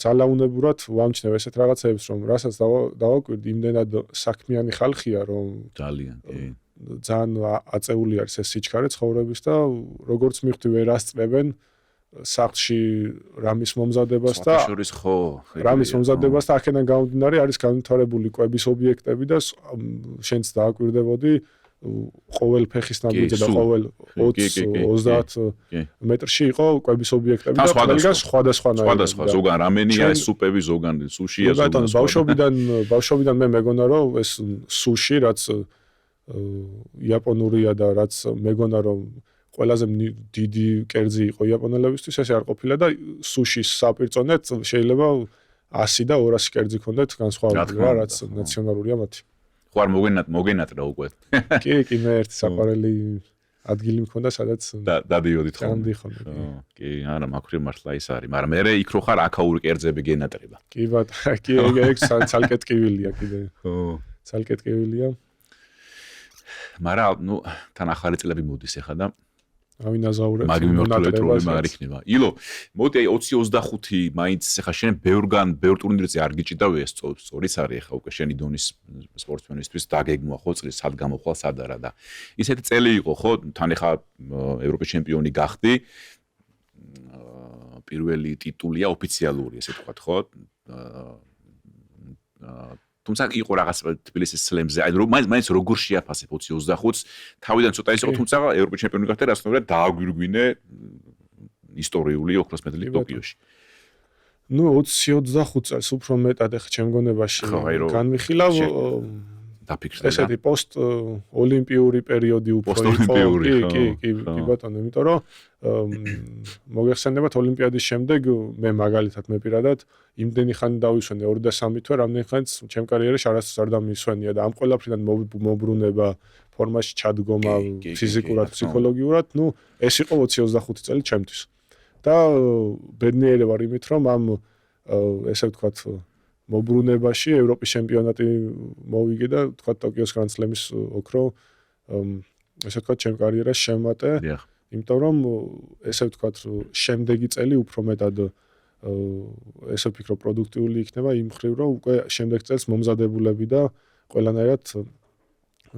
Speaker 2: ძალაუნებურად ვამჩნევ ესეთ რაღაცებს რომ რასაც დავაკვირდი იმდენად საქმიანი ხალხია რომ
Speaker 1: ძალიან კი
Speaker 2: ძალიან აწეული არის ეს სიჩქარე ცხოვრების და როგორც მივხვდი ვერ ასწრებენ სახლში რამის მომზადებას და
Speaker 1: შორის ხო
Speaker 2: რამის მომზადებას და აქედან გამომდინარე არის განვითარებული კვების ობიექტები და შენც დააკვირდებოდი ყოველ ფეხის ნაბიჯზე და ყოველ 20-30 მეტრში იყო კვების ობიექტები და ყველგან სხვადასხვა
Speaker 1: ზოგან რამენია, სუპები, ზოგან სუშია,
Speaker 2: ზოგან ბავშვობიდან მე მეგონა რომ ეს სუში რაც იაპონურია და რაც მეგონა რომ ყველაზე დიდი კერძი იყო იაპონელებისთვის ესე არ ყოფილა და სუშის საპირწონეთ შეიძლება 100 და 200 კერძი ქონდეთ განსხვავებული რა რაც ნაციონალურია მათი.
Speaker 1: ხო არ მოგენატრა უკვე.
Speaker 2: კი მე ერთი საყვარელი ადგილი მქონდა სადაც
Speaker 1: დადიოდით ხოლმე.
Speaker 2: გამდიხონე.
Speaker 1: კი, არა, მაქვრივ მართლა ის არის, მაგრამ მე იქ რო ხარ აქაური კერძები გენატრება.
Speaker 2: კი ბატონო, კი ეგ ცალკე ტკივილია კიდე. ხო. ცალკე ტკივილია.
Speaker 1: მაგრამ თან ახალი წლები მოდის ახლა და
Speaker 2: ავინაზაურებს
Speaker 1: მაგ მიმართულებით მაგარ იქნება. ილო, მოდი 20-25 მაინც ახლა შენ ბევრ ტურნირზე არ გიჭიდავი ეს სწორიც არის ახლა უკვე შენი დონის სპორტსმენისთვის დაგეგმვა ხო წლის სად გამოხვალ სად არა და ისეთი წელი იყო ხო თან ახლა ევროპის ჩემპიონი გახდი პირველი ტიტულია ოფიციალური ესე ვთქვათ ხო თუმცა იყო რაღაც თბილისის სლემზე აი მაინც როგორ შეაფასებ 20-25-ს თავიდან ცოტა ის იყო თუმცა ევროპის ჩემპიონი გახდა რასაკვირველია დააგვირგვინე ისტორიული ოქროს მედლი ტოკიოში
Speaker 2: ნუ 20-25 წელს უფრო მეტად ახლა ჩემ გონებაში განვიხილავ
Speaker 1: დაფიქრდა
Speaker 2: ესეთი პოსტ ოლიმპიური პერიოდი უფრო იყო კი ბატონო იმიტომ რომ მოგეხსენებათ ოლიმპიადის შემდეგ მე მაგალითად მე პირადად იმდენი ხანი დავისვენე 2-3 თვე რამდენი ხანს ჩემ კარიერაში არასდროს არ დამისვენია და ამ ყველაფრიდან მობრუნება ფორმაში ჩადგომა ფიზიკურად ფსიქოლოგიურად ნუ ეს იყო 20-25 წელი ჩემთვის და ბედნიერი ვარ იმით რომ ამ ესე ვთქვათ მობრუნებაში ევროპის ჩემპიონატი მოვიგე და თქვა ტოკიოს გრანდ სლემის ოქრო ესე ვთქვათ ჩემ კარიერას შემატე იმიტომ რომ ესე ვთქვათ შემდეგი წელი უფრო მეტად ესე ვფიქრობ პროდუქტიული იქნება იმ მხრივ რომ უკვე შემდეგ წელს მომზადებულები და ყველანაირად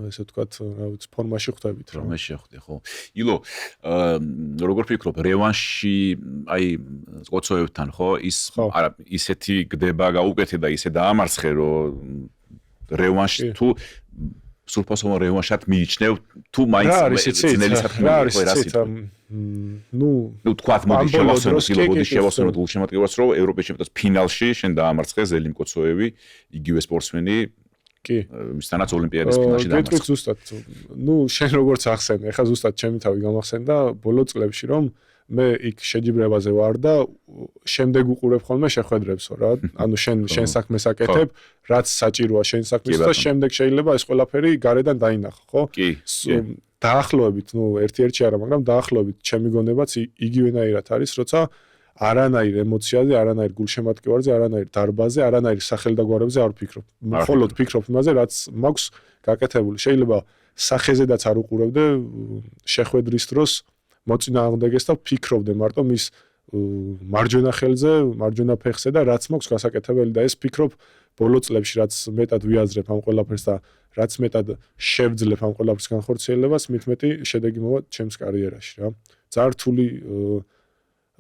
Speaker 2: ესე ვთქვათ რა ვიცი ფორმაში ხვდებით რა
Speaker 1: მე შეხვდი ხო ილო როგორ ფიქრობ რევანში აი კოცოევთან ხო ის არა ისეთი გდება გაუკეთე და ისე დაამარცხე რომ რევანში თუ სულფასოვან რევანშად მიიჩნევ თუ მაინც ძნელი საქმეა ხო რას იტყვი ნუ თქვათ მოდი შევახსენოთ გულშემატკივარს რომ ევროპის ჩემპიონატის ფინალში შენ დაამარცხე ზელიმ კოცოევი იგივე სპორტსმენი კი მისთანაც ოლიმპიადის ფინალში
Speaker 2: დამარცხა. გეტყვით ზუსტად. ნუ შენ როგორც ახსენე, ეხლა ზუსტად ჩემი თავი გამახსენდა ბოლო წლებში რომ მე იქ შეჯიბრებაზე ვარ და შემდეგ უყურებ ხოლმე შეხვედრებსო რა. ანუ შენ საქმეს აკეთებ, რაც საჭიროა შენ საქმის და შემდეგ შეიძლება ეს ყველაფერი გარედან დაინახო, ხო?
Speaker 1: კი.
Speaker 2: დაახლოებით, ნუ ერთ-ერთი არა, მაგრამ დაახლოებით ჩემი გონებაც იგივენაირად არის, როცა არანაირ ემოციაზე, არანაირ გულშემატკივარზე, არანაირ დარბაზე, არანაირ სახელდაგვარებზე არ ვფიქრობ. მხოლოდ ვფიქრობ იმაზე, რაც მაქვს გაკეთებული. შეიძლება სახეზედაც არ უყურებდე შეხვედრის დროს მოწინააღმდეგეს და ვფიქრობდე მარტო მის მარჯვენა ხელზე, მარჯვენა ფეხზე და რაც მაქვს გასაკეთებელი და ეს ვფიქრობ ბოლო წლებში რაც მეტად ვიაზრებ ამ ყველაფერს და რაც მეტად შევძლებ ამ ყველაფრის განხორციელებას, მით მეტი შედეგი მოვა ჩემს კარიერაში რა. ძალიან რთული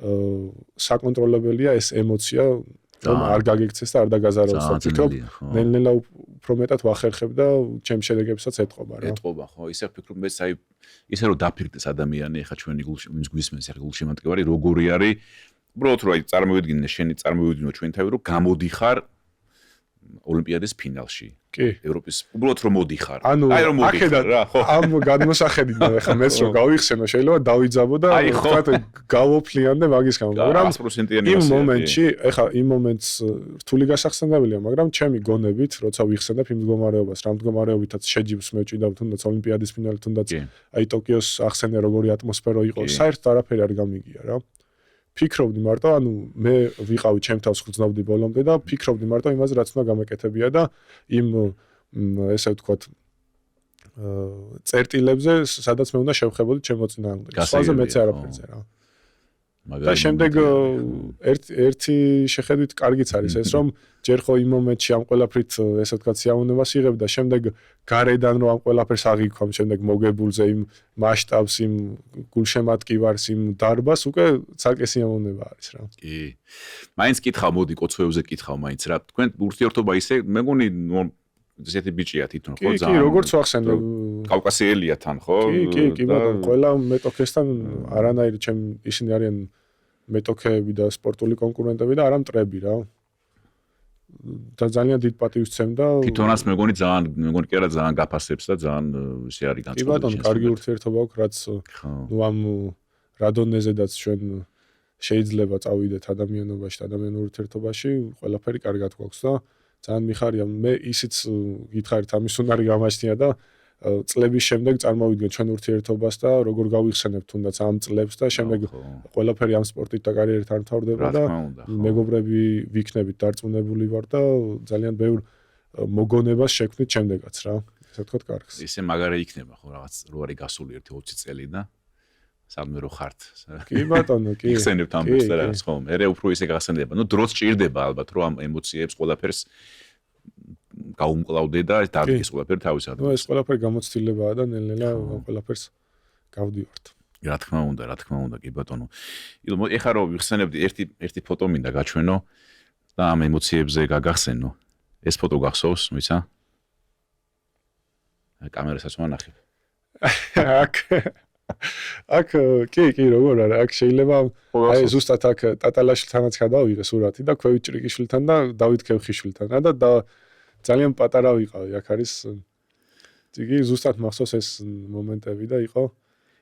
Speaker 2: საკონტროლებელია ეს ემოცია რომ არ გაგიქცეს და არ დაგაზაროს და ვფიქრობ ნელ-ნელა უფრო მეტად ვახერხებ და ჩემს შედეგებსაც ეთყობა რა
Speaker 1: ეთყობა ხო ისე ვფიქრობ მე საი ისე რომ დაფიქრდეს ადამიანი ახლა ჩვენი გულშემატკივარი ახლა გულშემატკივარი როგორი არის უბრალოდ რომ აი წარმოვიდგინო ჩვენ თავი რომ გამოდიხარ ოლიმპიადის ფინალში
Speaker 2: კი
Speaker 1: ევროპის უბრალოდ რომ მოდიხარ
Speaker 2: აი რომ მოდიხარ რა ხო ამ გადმოსახედიდან ახლა მეც რომ გავიხსენო შეიძლება დავიძაბო და ვთქვათ გავოფლიანდე მაგის გამო მაგრამ
Speaker 1: 100%-იანი
Speaker 2: იმ მომენტში ახლა იმ მომენტს რთული გასახსენებელია მაგრამ ჩემი გონებით როცა ვიხსენებ იმ მდგომარეობას რა მდგომარეობითაც შეჯიბს მეჭიდა თუნდაც ოლიმპიადის ფინალი თუნდაც აი ტოკიოს ახსენე როგორი ატმოსფერო იყო საერთოდ არაფერი არ გამიგია რა ფიქრობდი მარტო, ანუ მე ვიყავი ჩემ თავს ხუცნავდი ბოლომდე და ფიქრობდი მარტო იმაზე, რაც უნდა გამეკეთებია და იმ ესე ვთქვათ წერტილებზე, სადაც მე უნდა შევხებოდი ჩემ მოწინააღმდეგეს. სხვაზე მეც არაფერზე რა. და შემდეგ ერთი შეხედვით კარგიც არის ეს რომ ჯერ ხო იმ მომენტში ამ ყველაფრით ესე ვთქვათ სიამოვნებას იღებ და შემდეგ გარედან რომ ამ ყველაფერს აღიქვამ შემდეგ მოგებულზე იმ მასშტაბს იმ გულშემატკივარს იმ დარბას უკვე ცალკე სიამოვნება არის რა.
Speaker 1: კი. მაინც კითხავ მოდი კოცოევზე კითხავ მაინც რა. თქვენ ურთიერთობა ისე მე მგონი ესეთი ბიჭია თვითონ ხო
Speaker 2: კი, როგორც ვახსენე,
Speaker 1: კავკასიელია თან ხო?
Speaker 2: კი, ბატონო, ყველა მეტოქესთან არანაირი ისინი არიან მეტოქეები და სპორტული კონკურენტები და არა მტრები რა. და ძალიან დიდ პატივს ცემდა.
Speaker 1: თვითონაც მეგონი კი არა ძალიან გაფასებს და ძალიან ისე არის განწყობილი.
Speaker 2: კი ბატონო, კარგი ურთიერთობა აქვს, რაც ამ რადონეზედაც ჩვენ შეიძლება წავიდეთ ადამიანობაში და ადამიანურ ურთიერთობაში, ყველაფერი კარგად გვაქვს და ძალიან მიხარია. მე ისიც გითხარით ამის უნარი გამაჩნია და წლების შემდეგ წარმოვიდგენ ჩვენ ურთიერთობას და როგორ გავიხსენებთ თუნდაც ამ წლებს და შემდეგ ყველაფერი ამ სპორტით და კარიერით არ მთავრდება და მეგობრები ვიქნებით დარწმუნებული ვარ და ძალიან ბევრ მოგონებას შექმნით შემდეგაც რა. ესე ვთქვათ, კარგს.
Speaker 1: ისე მაგარი იქნება ხო რაღაც რო არის გასული 1-20 წელი და სადმე რო ხართ.
Speaker 2: კი ბატონო, კი.
Speaker 1: იხსენებთ ამბებს და რაღაც ხო. მე უფრო ისე გახსენდება. ნუ დროც ჭირდება ალბათ რომ ამ ემოციებს ყველაფერს გაუმკლავდე და დადგეს ყველაფერი თავის ადგილზე.
Speaker 2: ნუ ეს ყველაფერი გამოცდილებაა და ნელ-ნელა ყველაფერს გავდივართ.
Speaker 1: რა თქმა უნდა, კი ბატონო. ეხლა რომ ვიხსენებდი ერთი ფოტო მინდა გაჩვენო და ამ ემოციებზე გაგახსენო. ეს ფოტო გახსოვს, ვიცა? კამერასაც ვანახებ. აქ კი, როგორ არა, აქ შეიძლება აი ზუსტად აქ ტატალაშვილთანაც გადავიღე სურათი და ქვევით ჭრიკიშვილთან და დავით ქევხიშვილთან და ძალიან პატარა ვიყავი, აქ არის იგი ზუსტად მახსოვს ეს მომენტები და იყო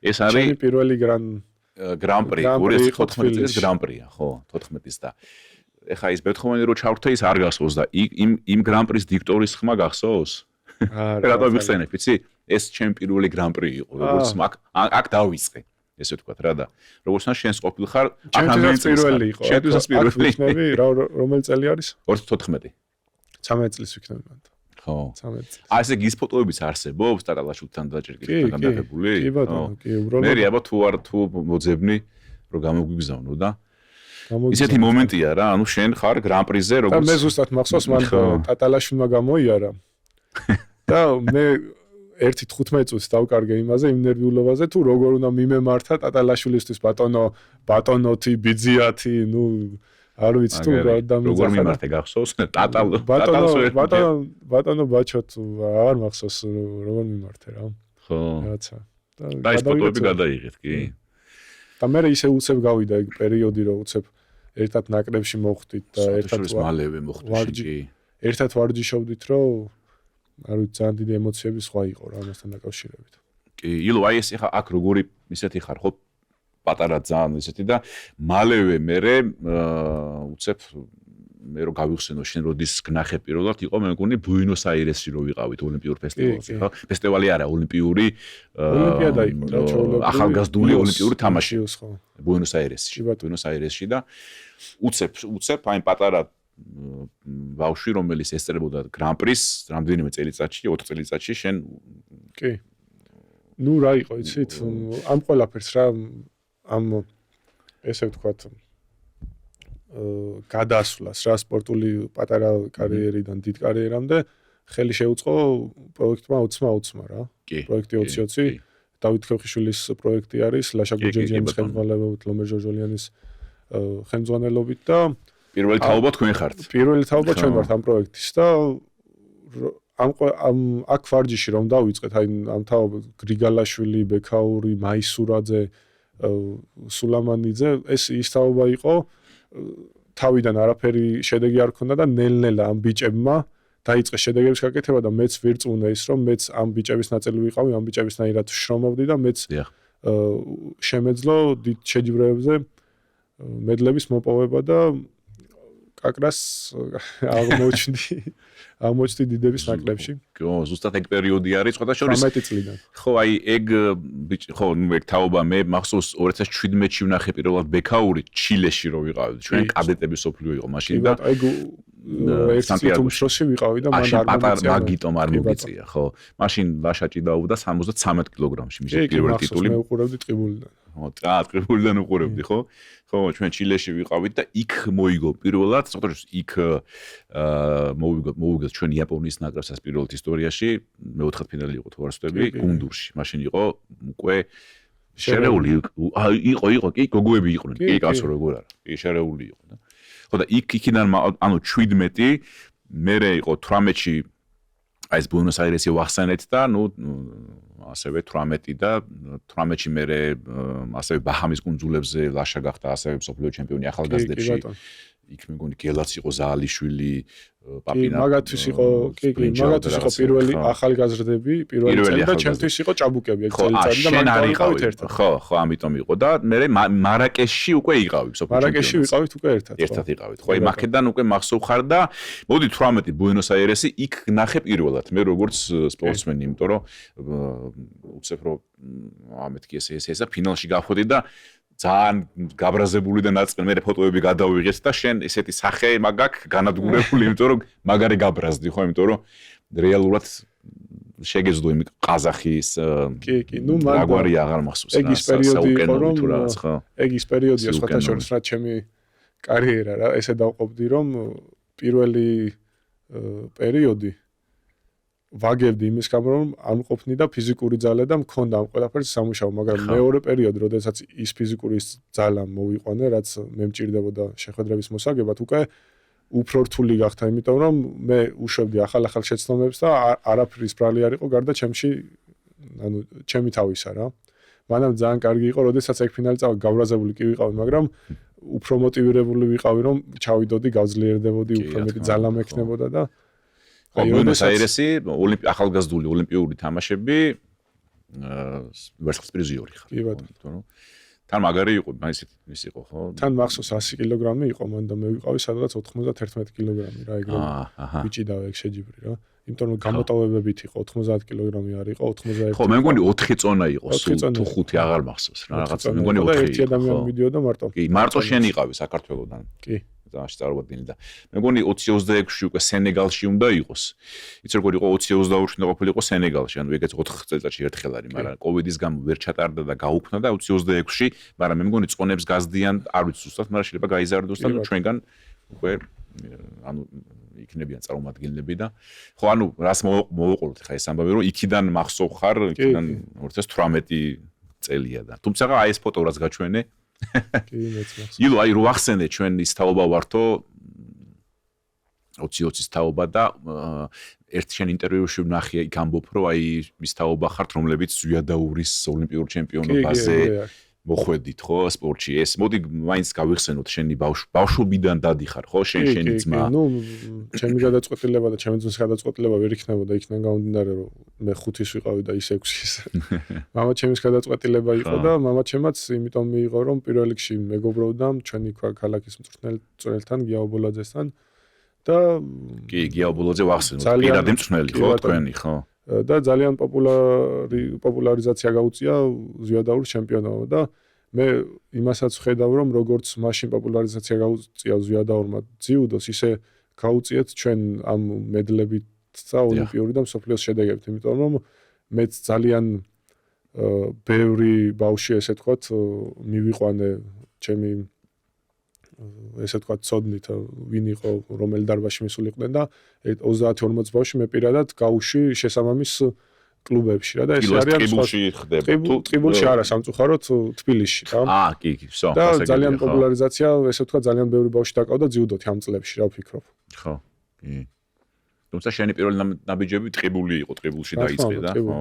Speaker 1: ეს არის
Speaker 2: პირველი
Speaker 1: გრან პრი 2014 წლის გრან პრია, ხო, 14-ის და ეხა ის ბეთჰოვენი რო ჩავრთა ის არ გახსოვს და იმ გრან პრის დიქტორის ხმა გახსოვს? რატო ვიხსენებ, ვიცი? ეს ჩემი პირველი გრან პრი იყო, როგორც აქ დავიწყე. ესე ვთქვათ რა და როგორც შენს ყოფილ ხარ,
Speaker 2: აქ ამის პირველი იყო.
Speaker 1: შენთვის პირველი.
Speaker 2: რომელი წელი არის?
Speaker 1: 2014.
Speaker 2: 13 წლის ვიქნები მანდ.
Speaker 1: ხო.
Speaker 2: 13 წლის.
Speaker 1: აი ესე გის ფოტოებიც არსებობს ტატალაშვილთან და ჭრიკიშვილთან გადაღებული?
Speaker 2: კი ბატონო, კი, უბრალოდ.
Speaker 1: მე აბა თუ მოძებნი რომ გამოგვიგზავნო და ისეთი მომენტია რა, ანუ შენ ხარ გრან პრიზე როგორც
Speaker 2: და მე ზუსტად მახსოვს მან ტატალაშვილმა გამოიარა და მე 1-15 წუთს დავკარგე იმაზე, იმ ნერვიულობაზე თუ როგორ უნდა მიმემართა ტატალაშვილისთვის ბატონოთი, ბიძიათი, ნუ არ ვიცი თუ
Speaker 1: როგორ მიმართე გახსოვს?
Speaker 2: ბატონო ბაჩო თუ არ მახსოვს როგორ მიმართე რა.
Speaker 1: ხო.
Speaker 2: რაცა.
Speaker 1: და ეს ფოტოები გადაიღეთ, კი.
Speaker 2: და მე ისე უცებ გავიდა ეგ პერიოდი, რომ უცებ ერთად ნაკრებში მოხვდით და ერთად
Speaker 1: მალევე მოხვდით, კი.
Speaker 2: ერთად ვარჯიშობდით, რომ არ ვიცი ძალიან დიდი ემოციები სხვა იყო რა ამასთან დაკავშირებით.
Speaker 1: კი, ილო აი ეს ხა აქ როგორი ისეთი ხარ ხო? პატარა ძალიან ისეთი და მალევე მე უცებ მე რო გავიხსენო შენ როდის გნახე პირველად იყო მე მგონი ბუენოს აირესში რო ვიყავით ოლიმპიურ ფესტივალზე ხო? ფესტივალი არა, ოლიმპიური
Speaker 2: ოლიმპიადა იყო რა,
Speaker 1: ახალგაზრდული ოლიმპიური თამაში.
Speaker 2: ხო.
Speaker 1: ბუენოს აირესში და უცებ აი პატარა ბავშვი რომელიც ესწრებოდა გრან პრის რამდენიმე წელიწადში 4 წელიწადში შენ
Speaker 2: კი ნუ რა იყო იცით ამ ყველაფერს რა ამ ესე ვთქვათ გადასვლას რა სპორტული პატარა კარიერიდან დიდ კარიერამდე ხელი შეუწყო პროექტმა 20-20 რა პროექტი 20-20 დავით ქევხიშვილის პროექტი არის ლაშა გუჯეჯიანის ხელმძღვანელობით ლომერ ჟორჟოლიანის ხელმძღვანელობით და
Speaker 1: პირველი თაობა თქვენ ხართ.
Speaker 2: პირველი თაობა ჩვენ ვართ ამ პროექტის და ამ აქ ვარჯიში რომ დავიწყეთ, აი ამ თაობა გრიგალაშვილი, ბექაური, მაისურაძე, სულამანიძე, ეს ის თაობა იყო. თავიდან არაფერი შედეგი არ ქონდა და ნელ-ნელა ამ ბიჭებმა დაიწყეს შედეგების გაკეთება და მეც ვირწმუნე ის რომ მეც ამ ბიჭების ნაწილი ვიყავი, ამ ბიჭებისნაირად შრომობდი და მეც შემეძლო დიდ შეჯიბრებებზე მედლების მოპოვება და კაკრას აღმოჩნდი დიდების ნაკრებში.
Speaker 1: ხო, ზუსტად ეგ პერიოდი არის, სხვა შორის
Speaker 2: 13 წლიდან.
Speaker 1: ხო, აი ეგ ხო, ნუ ეგ თაობა მე მახსოვს 2017-ში ვნახე პირველად ბექაური ჩილეში რო ვიყავით. ჩვენ კადეტების სოფლიო იყო მაშინ და
Speaker 2: ეგ სანტიაგოში ვიყავი და მან არ
Speaker 1: პატარა მაგიტომ არ მოგიწია, ხო. მაშინ ლაშაჭი დაუვდა 73 კილოგრამში მისი პირველი ტიტული.
Speaker 2: მე უყურებდი ტყიბულიდან.
Speaker 1: ხო, ტყიბულიდან უყურებდი, ხო? ხო, ჩვენ ჩილეში ვიყავით და იქ მოიგო პირველად, სწორედ იქ მოვიგოთ ჩვენ იაპონიის ნაკრებსაც პირველად ისტორიაში, მეოთხედფინალი იყო თუ არ ვსწრები, გუნდურში. მაშინ იყო უკვე შერეული, იყო, კი, გოგოები იყვნენ, კი, კაცო როგორ არა. კი, შერეული იყო და ხო და იქიდან ანუ 17 მერე იყო 18-ში აი ეს ბუენოს აირესი ვახსენეთ და ასევე 18 და 18-ში მე ასევე ბაჰამის კუნძულებზე ლაშა გახდა ასევე მსოფლიო ჩემპიონი ახალგაზრდებში იქ მე მგონი გელაც იყო ზაალიშვილი პაპინა
Speaker 2: მაგათთვის იყო მაგათთვის იყო პირველი ახალგაზრდები პირველი წელი და ჩემთვის იყო ჭაბუკები ეგ წელიწადი და მაგით ვიყავით ერთად
Speaker 1: ხო ამიტომ იყო და მე მარაკეშში უკვე იყავი მსოფლიო
Speaker 2: მარაკეშში ვიყავით უკვე
Speaker 1: ერთად იყავით ხო იმაკედან უკვე მახსოვ ხარ და მოდი 18 ბუენოს აირესი იქ ნახე პირველად მე როგორც სპორტსმენი იმიტომ რომ უცებ რომ ამეთქი ესა ფინალში გავხდი და ძალიან გაბრაზებული და ნაწყნ მე ფოტოები გადავიღეთ და შენ ესეთი სახე მაგაკ განადგურებული იმიტომ რომ მაგარი გაბრაზდი ხო იმიტომ რომ რეალურად შეგეძლო იმ ყაზახის
Speaker 2: კი ნუ მაგ
Speaker 1: რაგვარი აღარ მახსოვს
Speaker 2: რა ეგ ის პერიოდი იყო რომ ეგ ის პერიოდია სხვათა შორის რა ჩემი კარიერა რა ესე დავყოფდი რომ პირველი პერიოდი ვაგებდი იმის გამო რომ არ მყოფნი და ფიზიკური ძალა და მქონდა ამ ყველაფერს სამუშაო მაგრამ მეორე პერიოდი როდესაც ის ფიზიკური ძალა მოვიყვანე რაც მე მჭირდებოდა შეხვედრების მოსაგებად უკვე უფრო რთული გახდა იმიტომ რომ მე უშვებდი ახალ შეცდომებს და არაფრის ბრალი არ იყო გარდა ჩემში ანუ ჩემი თავისა რა მანამ ძალიან კარგი იყო როდესაც ეგ ფინალი წავა გავრაზებული კი ვიყავი მაგრამ უფრო მოტივირებული ვიყავი რომ ჩავიდოდი გავძლიერდებოდი უფრო მეტი ძალა მექნებოდა და
Speaker 1: ბუენოს აირესი ახალგაზრდული ოლიმპიური თამაშები ვერცხლის პრიზიორი ხარ
Speaker 2: კი ბატონო
Speaker 1: თან მაგარი იყო ის იყო ხო
Speaker 2: თან მახსოვს 100 კილოგრამი იყო მან და მე ვიყავი სადღაც 91 კილოგრამი რა ეგ რომ ბიჭი და ეგ შეჯიბრი რა იმიტომ რომ გამოტოვებებით იყო 90 კილოგრამი არ იყო 91
Speaker 1: ხო მე მგონი 4 წონა იყო თუ 5 აღარ მახსოვს რა რაღაც მე მგონი 4
Speaker 2: ერთი ადამიანი მიდიოდა მარტო
Speaker 1: კი მარტო შენ იყავი საქართველოსდან
Speaker 2: კი
Speaker 1: ძალიან წარმოვადგენი და მე მგონი 20-26-ში უკვე სენეგალში უნდა იყოს. იცი როგორ იყო 20-22-ში უნდა ყოფილიყო სენეგალში, ანუ ეგეც 4 წელიწადში ერთხელ არის, მაგრამ კოვიდის გამო ვერ ჩატარდა და გაუქმდა და 20-26-ში, მაგრამ მე მგონი წონებს გაზდიან, არ ვიცი ზუსტად, მაგრამ შეიძლება გაიზარდოს და ჩვენგან უკვე ანუ იქნებიან წარმომადგენლები და ხო ანუ რას მოვუყუროთ ხა ეს ამბავი რომ იქიდან მახსოვ ხარ, იქიდან 2018 წელია და თუმცა აი ეს ფოტო რაც გაჩვენე
Speaker 2: კი მეც მახსოვს.
Speaker 1: ილო აი რო ახსენე ჩვენ ის თაობა ვართო 20-20-ის თაობა და ერთ შენ ინტერვიუში ვნახე იქ ამბობ რომ აი ის თაობა ხართ რომლებიც ზვიადაურის ოლიმპიურ ჩემპიონობაზე მოხვედით ხო სპორტში ეს მოდი მაინც გავიხსენოთ შენი ბავშვობიდან დადიხარ ხო შენი ძმა
Speaker 2: ნუ ჩემი გადაწყვეტილება და ჩემი ძმის გადაწყვეტილება ვერ იქნებოდა იქიდან გამომდინარე რომ მე 5-ის ვიყავი და ის 6-ის მამა ჩემის გადაწყვეტილება იყო და მამა ჩემაც იმიტომ მიიღო რომ პირველ რიგში მეგობრობდა ჩვენი ქალაქის მწვრთნელთან გიაობოლაძესთან და
Speaker 1: კი გიაობოლაძე ვახსენოთ პირადი მწვრთნელი ხო თქვენი ხო
Speaker 2: და ძალიან პოპულარიზაცია გაუწია ზვიადაურის ჩემპიონობა და მე იმასაც ვხედავ რომ როგორც მაშინ პოპულარიზაცია გაუწია ზვიადაურმა ძიუდოს ისე გაუწიეთ ჩვენ ამ მედლებით და ოლიმპიური და მსოფლიოს შედეგებით იმიტომ რომ მეც ძალიან ბევრი ბავშვი ესე თქვათ მივიყვანე ჩემი ესე თქვათ ცოდნით ვინ იყო რომელი დარბაზში მისულიყვნენ და 30-40 ბავშვი მე პირადად გავუშვი შესაბამის კლუბებში რა და ეს არის
Speaker 1: ტყიბულში ხდება
Speaker 2: ტყიბულში არა სამწუხაროდ თბილისში რა
Speaker 1: კი ვსო
Speaker 2: და ძალიან პოპულარიზაცია ესე თქვათ ძალიან ბევრი ბავშვი დაკავდა ძიუდოთი ამ წლებში რა ვფიქრობ
Speaker 1: ხო კი თუმცა შენი პირველი ნაბიჯები ტყიბული იყო ტყიბულში დაიწყე და ხო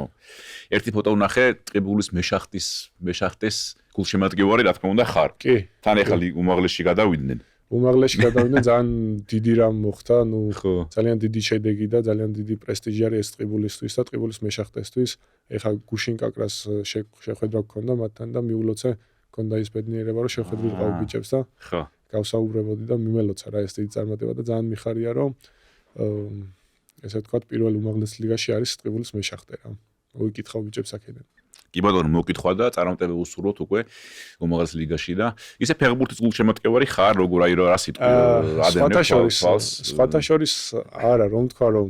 Speaker 1: ერთი ფოტო ვნახე ტყიბულის მეშახტეს გულშემატკივარი რა თქმა უნდა ხარ
Speaker 2: კი
Speaker 1: თან ახალი უმაღლესში გადავიდნენ
Speaker 2: ძალიან დიდი რამ მოხდა ნუ ძალიან დიდი შედეგი და ძალიან დიდი პრესტიჟი არის ეს ტყიბულისთვის და ტყიბულის მეშახტესთვის ეხა გუშინ კაკრას შეხვედრა გქონდა მათთან და მიულოცე გქონდა ის ბედნიერება რომ შეხვედრილიყავ ბიჭებს და
Speaker 1: ხო
Speaker 2: გავსაუბრებოდი და მიმელოცა რა ეს დიდი წარმატება და ძალიან მიხარია რომ ესე ვთქვათ პირველ უმაღლეს ლიგაში არის ტყიბულის მეშახტე რა მოვიკითხავ ბიჭებს აქედან
Speaker 1: კი ბატონო მოკითხვა და წარმატება უსურვოთ უკვე უმაღლეს ლიგაში და ისე ფეხბურთის გულშემატკივარი ხარ როგორ აი რა სიტყვა
Speaker 2: სხვათა შორის არა რომ თქვა რომ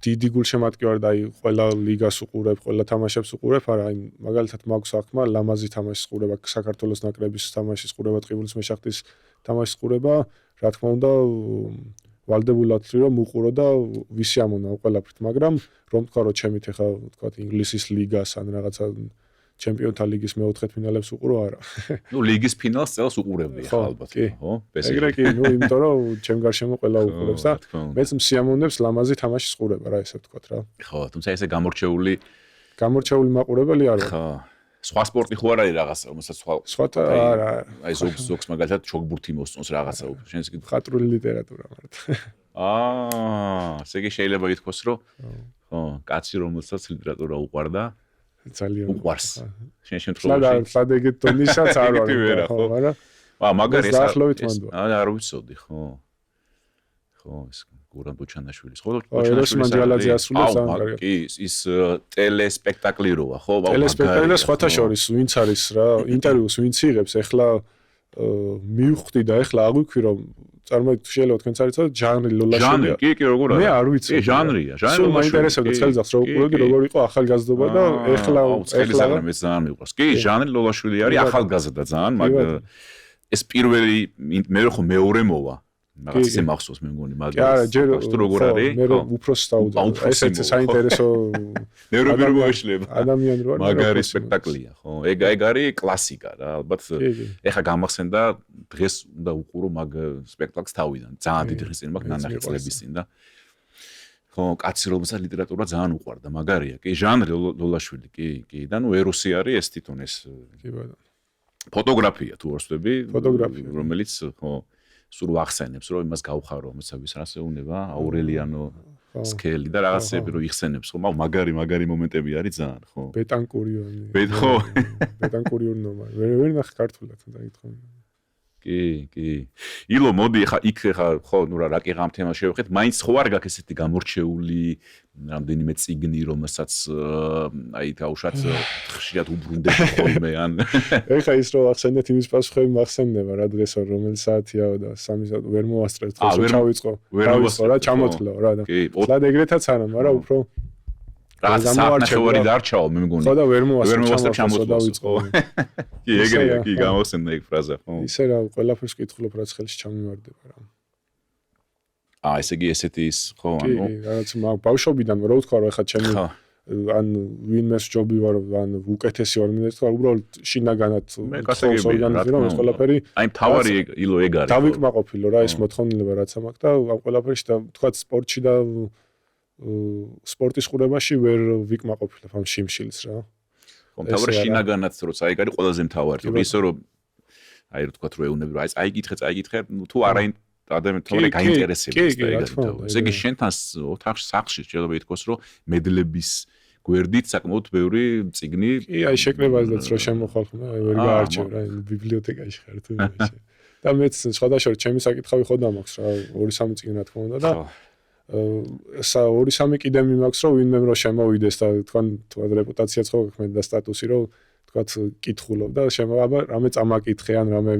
Speaker 2: დიდი გულშემატკივარი და აი ყველა ლიგას უყურებ ყველა თამაშებს უყურებ არა აი მაგალითად მაქვს აღქმა ლამაზი თამაშის უყურება საქართველოს ნაკრების თამაშის უყურება ტყიბულის მეშახტის თამაშის უყურება რა თქმა უნდა ვალდებულად რომ უყურო და ვისიამონა ყველაფრით მაგრამ რომ თქვა რომ ჩემით ახლა თქვა ინგლისის ლიგას ან რაღაცა ჩემპიონთა ლიგის მეოთხედფინალებს უყურო არა.
Speaker 1: ნუ ლიგის ფინალს წელს უყურებდი ხა ალბათ, ხო?
Speaker 2: ეგრე კი, ნუ იმიტომ რომ ჩემ გარშემო ყველა უყურებს და მეც მსიამოვნებს ლამაზი თამაშის ყურება რა ესე ვთქვათ რა.
Speaker 1: ხო, თუმცა ესე გამორჩეული
Speaker 2: მაყურებელი არ ვარ.
Speaker 1: ხო. სხვა სპორტი ხო არ არის რაღაცა, რომელსაც
Speaker 2: სხვა არა.
Speaker 1: აი ზოგს მაგალითად ჩოგბურთი მოსწონს რაღაცა, შენს კი
Speaker 2: ხატრული ლიტერატურა მართ.
Speaker 1: ესე იგი შეიძლება ითქვას, რომ ხო, კაცი რომელსაც ლიტერატურა უყვარდა,
Speaker 2: ძალიან
Speaker 1: უყვარს. შენ შემთხვევაში.
Speaker 2: სად ეგეთ დონიშაც არ ვარ, ხო, მაგრამ
Speaker 1: მაგარი ეს
Speaker 2: არ
Speaker 1: ვიცოდი, ხო. ხო, ეს გურამ ბუჩანაშვილის. ხო,
Speaker 2: ბუჩანაშვილის მანჯალაძე ასრულებს ამ კარგად.
Speaker 1: კი, ის ტელესპექტაკლი როა, ხო?
Speaker 2: ტელესპექტაკლი სხვათა შორის ვინც არის რა, ინტერვიუს ვინც იღებს, ეხლა მივხვდი და ეხლა აღვიქვი რომ წარმოიდგინეთ შეიძლება თქვენც არის ჟანრი ლოლაშვილია.
Speaker 1: ჟანრი, კი, როგორ არის?
Speaker 2: მე არ ვიცი.
Speaker 1: კი, ჟანრია,
Speaker 2: სულ მაინტერესებდა ხელზახს რომ უყურებდი როგორ იყო ახალგაზრდობა და ეხლა
Speaker 1: მეც ძალიან მიყვარს. კი, ჟანრი ლოლაშვილი არის ახალგაზრდა ძალიან, მაგ ეს პირველი მე ხო მეორე მოვა. მაგაც ისე მახსოვს მე მგონი მაგას. თუ როგორ არის?
Speaker 2: მე უფროს დავუძახე. ესეც საინტერესო
Speaker 1: მე როგორ მოეშლება.
Speaker 2: ადამიანი რო არის.
Speaker 1: მაგარი სპექტაკლია, ხო? ეგ არის კლასიკა რა, ალბათ. ეხა გამახსენდა დღეს უნდა უყურო მაგ სპექტაკლს თავიდან. ძალიან დიდი ხნის წინ მაქვს ნანახი წლების წინ და ხო, კაცი რომელსაც ლიტერატურა ძალიან უყვარდა, მაგარია. კი, ჟანრი ლოლაშვილი, კი, და ნუ ეროსი არის ეს თვითონ ეს.
Speaker 2: კი ბატონო.
Speaker 1: ფოტოგრაფია თუ არ ვსვები,
Speaker 2: ფოტოგრაფია,
Speaker 1: რომელიც ხო სულ ახსენებს რომ იმას გავხარო, მოსავის რასე უნება, აურელიანო სკელი და რაღაცები რომ იხსენებს, ხო, მაგარი მომენტები არის ძალიან, ხო.
Speaker 2: ბეტანკურიონი.
Speaker 1: ხო.
Speaker 2: ბეტანკურიონო, ვერ ნახე ქართულად დაითხოვე.
Speaker 1: კი. ილო მოდი ხა იქ ხა ხო ნუ რა კი რამ თემა შევეხეთ, მაინც ხო არ გაქვს ესეთი გამორჩეული რამდენიმე წიგნი, რომელსაც აი თავშად ხშირად უბრუნდები ხოლმე ან
Speaker 2: ეხა ის რომ ახსენეთ იმის პასუხები მახსენდება რა დღესო რომელი საათიაო და 3 საათი ვერ მოვასწრეთ ხო ჩავიწყო რა ჩამოთლო რა და სად ეგრეთაც არა, მაგრამ უფრო
Speaker 1: რაღაც საათნახევარი დარჩაო მე მგონი.
Speaker 2: ხო და ვერ მოვასწრე
Speaker 1: ჩამოთლო. კი, ეგრეა, კი, გამოსცემდა ეგ ფრაზა, ხო.
Speaker 2: ისე რა ყველაფერს კითხულობ რაც ხელში ჩამიმარდება რა.
Speaker 1: ესე იგი ესეთი ის ხო,
Speaker 2: ანუ კი, რაღაც ბავშვობიდან რა ვთქვა რომ ეხა ჩემი ან ვინმეს ჯობი ვარ ან უკეთესი ვარ მინდა თქვა უბრალოდ შინაგანად
Speaker 1: ხოს ორგანიზირება
Speaker 2: ეს ყველაფერი
Speaker 1: აი თავარი ილო ეგ არის.
Speaker 2: დავიკმაყოფილო რა ეს მოთხოვნილება რაც მაქვს და ამ ყველაფერში და თქვა სპორტში და სპორტის ყურებაში ვერ ვიკმაყოფილებ ამ შიმშილს რა.
Speaker 1: ხო, თავარი შინაგანად როცა ეგ არის ყველაზე მთავარი. ისე რომ აი რა თქვა რომ ეუნები რა აი კითხე, თუ არა ადამიანი თავარი გაინტერესებს და ეგ არის. ესე იგი შენთან ოთახში სახლში შეიძლება ითქვას რომ მედლების გვერდით საკმაოდ ბევრი წიგნი
Speaker 2: კი აი შეკრებაზეც რომ შემოხალხო აი ვერ გაარჩევ რა ბიბლიოთეკაში ხარ თუ ისე. და მეც სხვადასხვა ჩემი საკითხავი ხო დამაქვს რა 2-3 წიგნი რა თქმა უნდა და 2-3 კიდე მიმაქვს რომ ვინმე რომ შემოვიდეს და თქვენ რეპუტაციაც ხო გაქვს და სტატუსი რომ თქვათ კითხულობ და აბა რამე წამაკითხე ან რამე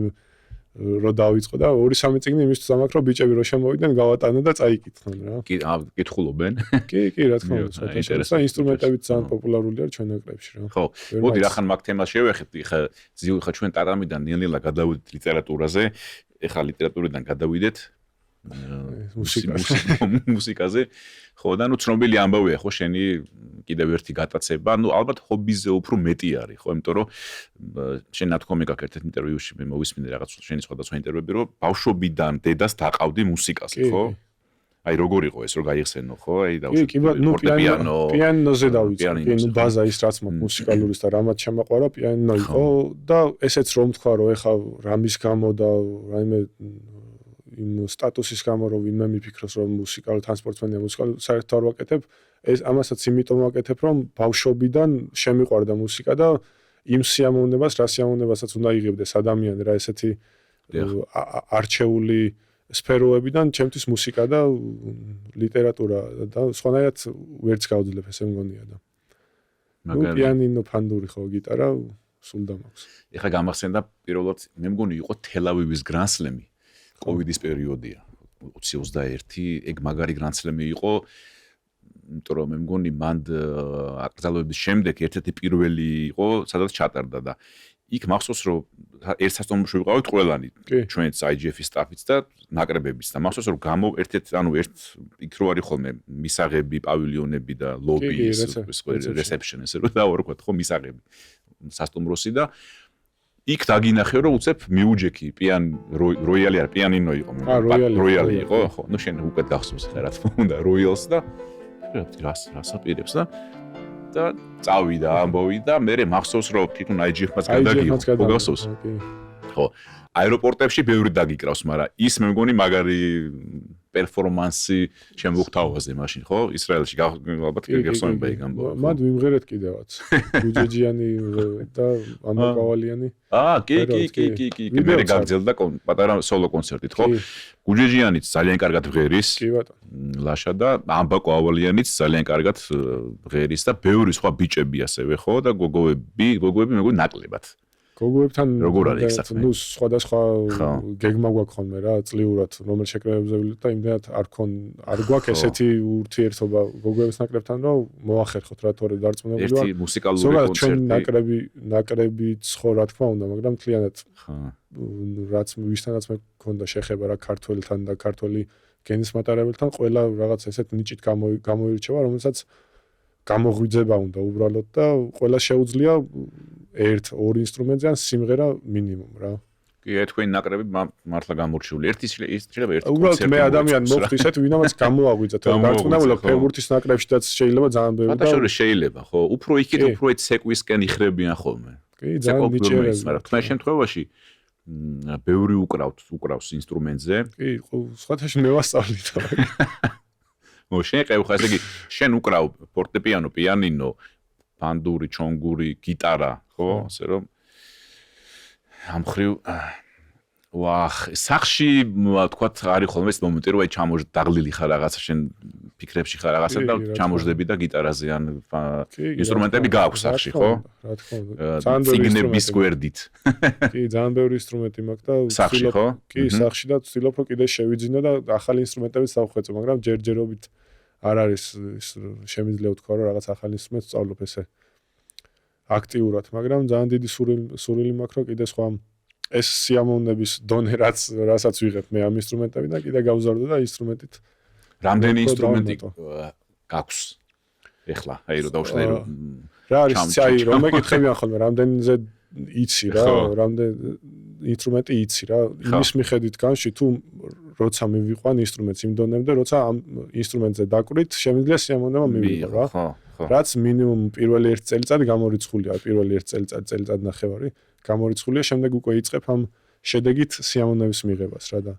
Speaker 2: რო დავიწყო და 2-3 წიგნი იმისთვის დამაქვს რომ ბიჭები რო შემოვიდნენ გავატანო და წაიკითხონ რა.
Speaker 1: კი, კითხულობენ.
Speaker 2: კი, რა თქმა უნდა. და ინსტრუმენტებიც ძალიან პოპულარული არის ჩვენ ეკლებში რა.
Speaker 1: ხო. მოდი რახან მაგ თემას შევეხეთ. ხა ჩვენ ტარამიდან ნელ-ნელა გადავიდეთ ლიტერატურაზე. ეხა ლიტერატურიდან გადავიდეთ მუსიკაზე. ხო, და ნუ ცნობილი ამბავია ხო შენი კიდევ ერთი გატაცება. ნუ ალბათ ჰობიზე უფრო მეტი არის, ხო, იმიტომ რომ შენ ნათქვამი გაქვს ერთ-ერთ ინტერვიუში მე მოვისმინე რაღაც შენი სხვადასხვა ინტერვიუები, რომ ბავშვობიდან დედას დაყავდი მუსიკაზე, ხო? აი როგორ იყო ეს, რომ გაიხსენო, ხო? აი
Speaker 2: დავუშვი პიანოზე დავიწყე. ნუ ბაზა ის რაც მაქვს მუსიკალურის და რამაც შემაყვარა პიანო იყო და ესეც რომ თქვა რომ ეხა რამის გამო და რაიმე იმ სტატუსის გამო რომ ვინმე მიფიქროს რომ მუსიკალურ ტრანსპორტმენია მუსიკალურ საერთოდ არ ვაკეთებ ეს ამასაც იმიტომ ვაკეთებ რომ ბავშვობიდან შემიყვარდა მუსიკა და იმ სიამოვნებას რა სიამოვნებასაც უნდა იღებდეს ადამიანი რა ესეთი არჩეული სფეროებიდან ჩემთვის მუსიკა და ლიტერატურა და სხვანაირად ვერც გავძლებ ესე მგონია და მაგარი პიანინო ფანდური ხო გიტარა სულ დამაქვს
Speaker 1: ეხა გამახსენდა პირველად მე მგონი იყო თელ-ავივის გრანსლემი კოვიდის პერიოდია 2021 ეგ მაგარი გრანსლემი იყო იმიტომ რომ მე მგონი მანდ აკრძალვების შემდეგ ერთ-ერთი პირველი იყო სადაც ჩატარდა და იქ მახსოვს რომ ერთ სასტუმროში ვიყავით ყველანი ჩვენც IGF-ის სტაფიც და ნაკრებებიც და მახსოვს რომ ერთ იქ რო არის ხოლმე მისაღები, პავილიონები და ლობი, რეცეპშენი ესე რომ დავარქვათ ხო მისაღები სასტუმროსი და იქ დაგინახე რომ უცებ მიუჯექი როიალი არ პიანინო იყო როიალი იყო ხო ნუ შენ უკვე გახსოვს ხა რა თქმა უნდა როიალს და რას აპირებს და წავიდა ამბოვი და მე მახსოვს რომ თვითონ IGF-მაც გადაგიო ხო გახსოვს ხო აეროპორტებში ბევრი დაგიკრავს მაგრამ ის მე მგონი მაგარი პერფორმანსი შემოგთავაზე მაშინ ხო ისრაელში ალბათ გიხსოვება იქ ამბავი
Speaker 2: მად ვიმღერეთ კიდევაც გუჯეჯიანი და ამაკავალიანი
Speaker 1: კი მე გაგძელდა პატარა სოლო კონცერტით ხო გუჯეჯიანიც ძალიან კარგად ვღერის
Speaker 2: კი ბატონო
Speaker 1: ლაშა და ამბაკავალიანიც ძალიან კარგად ვღერის და ბევრი სხვა ბიჭები ასევე ხო და გოგოები მე მგონი ნაკლებად
Speaker 2: გოგოებთან
Speaker 1: როგორ არის საქმე?
Speaker 2: ნუ სხვადასხვა გეგმა გვაქვს ხოლმე რა, წლიურად რომელ შეკრებებზე ვილით და იმდენად არ გვაქვს ესეთი ურთიერთობა გოგოების ნაკრებთან, რომ მოახერხოთ რა თორე დარწმუნებული ვარ.
Speaker 1: ერთი მუსიკალური კონცერტი.
Speaker 2: ნაკრებიც ხო რა თქმა უნდა, მაგრამ მთლიანად რაც ვისთანაც მე მქონდა შეხება რა ქართველთან და ქართველი გენის მატარებელთან, ყველა რაღაც ესეთ ნიჭით გამოირჩევა, რომელსაც გამოღვიძება უნდა უბრალოდ და ყველა შეუძლია ერთ-ორ ინსტრუმენტზე ან სიმღერა მინიმუმ რა.
Speaker 1: კი, თქვენი ნაკრები მართლა გამორჩეული. ერთი შეიძლება ერთი
Speaker 2: კონცერტი. უბრალოდ მე ადამიანი მოხდი ისეთ ვინამაც გამოაღვიძა და დარწმუნებული ფეხბურთის ნაკრებშიც შეიძლება ძალიან ბევრი და
Speaker 1: ბატონო შეიძლება ხო, უფრო იქით უფრო ეს ცეკვისკენ იხრებიან ხოლმე.
Speaker 2: კი, ძალიან ნიჭიერია.
Speaker 1: მაგრამ თქვენ შემთხვევაში ბევრი უკრავს ინსტრუმენტზე.
Speaker 2: კი, სხვათაშ მე ვასწავლით.
Speaker 1: შენ ყევ ხა ესე იგი შენ უკრავ ფორტეპიანო, პიანინო, პანდური, ჩონგური, გიტარა, ხო? ასე რომ ამ ხრივ სახში თქვათ არის ხოლმე ეს მომენტი რომ აი ჩამოჟდაღლილი ხარ რაღაცა შენ ფიქრებში ხარ რაღაცა და ჩამოჟდები და გიტარაზე ან ინსტრუმენტები გააქვს სახში, ხო?
Speaker 2: რა თქმა უნდა.
Speaker 1: ციგნების გვერდით.
Speaker 2: კი, ძალიან ბევრი ინსტრუმენტი მაქვს და
Speaker 1: სახში, ხო?
Speaker 2: კი, სახში და ვცდილობ რომ კიდე შევიძინო და ახალი ინსტრუმენტებიც დავხვეწო, მაგრამ ჯერჯერობით არ არის შემიძლია ვთქვა რომ რაღაც ახალი ინსტრუმენტს ვსწავლობ ესე აქტიურად, მაგრამ ძალიან დიდი სურვილი მაქვს რომ კიდე სხვა ეს სიამოვნების დონე რასაც ვიღებ მე ამ ინსტრუმენტებიდან კიდე გავზარდო და ინსტრუმენტით
Speaker 1: რამდენი ინსტრუმენტი გაქვს ეხლა აი რომ დავშლე
Speaker 2: რა არის აი რომ მეკითხებიან ხოლმე რამდენზე იცი რა რამდენ ინსტრუმენტი იცი რა იმის მიხედვით განში თუ როცა მივიყვან ინსტრუმენტს იმ დონემდე როცა ამ ინსტრუმენტზე დაკვირით შემიძლია სიამოვნება მივიღო რა რაც მინიმუმ პირველი 1 წელიწადი გამორიცხულია პირველი 1 წელიწად ნახევარი გამორიცხულია შემდეგ უკვე იწყებ ამ შედეგით სიამოვნების მიღებას რა და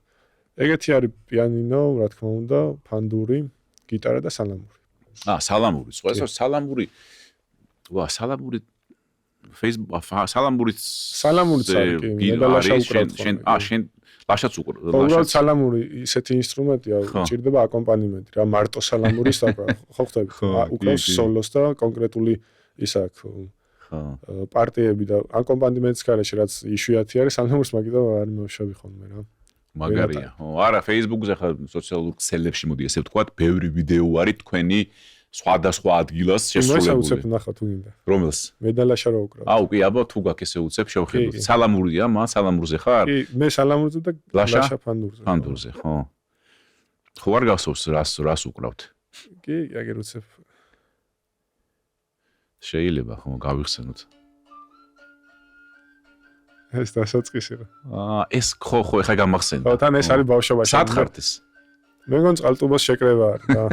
Speaker 2: ეგეთი არის პიანინო რა თქმა უნდა ფანდური გიტარა და სალამური
Speaker 1: სალამური სხვა სალამური სალამური Facebook სალამურიც შენ ლაშაც
Speaker 2: უბრალოდ სალამური ისეთი ინსტრუმენტია ჭირდება აკომპანიმენტი რა მარტო სალამურის ხო ხტები უკრავს სოლოს და კონკრეტული ის აქვს პარტიები და აკომპანიმენტის გარეშე რაც იშვიათი არის სალამურს მაგიტო არ მოვშავი ხოლმე რა
Speaker 1: მაგარია არა Facebook-ზე ხა სოციალურ ქსელებში მოდი ესე ვთქვათ ბევრი ვიდეო არის თქვენი სხვადასხვა ადგილას შესრულებული.
Speaker 2: მე უცებ ნახა თუ გინდა.
Speaker 1: რომელს?
Speaker 2: მე და ლაშა რა უკრავ.
Speaker 1: აუ კი აბა თუ გაქვს ესე უცებ შევხედოთ. სალამურია, სალამურზე ხარ?
Speaker 2: კი, მე სალამურზე და ლაშა ფანდურზე.
Speaker 1: ფანდურზე, ხო. ხო არ გახსოვს რას უკრავთ?
Speaker 2: კი, აგერ უცებ.
Speaker 1: შეიძლება ხო გავიხსენოთ.
Speaker 2: ეს დასაწყისი რა.
Speaker 1: ეს ხო ეხა გამახსენდა.
Speaker 2: ხო, თან ეს არის ბავშვობაში.
Speaker 1: სათხართ ეს?
Speaker 2: მე მგონი წყალტუბოს შეკრება არის და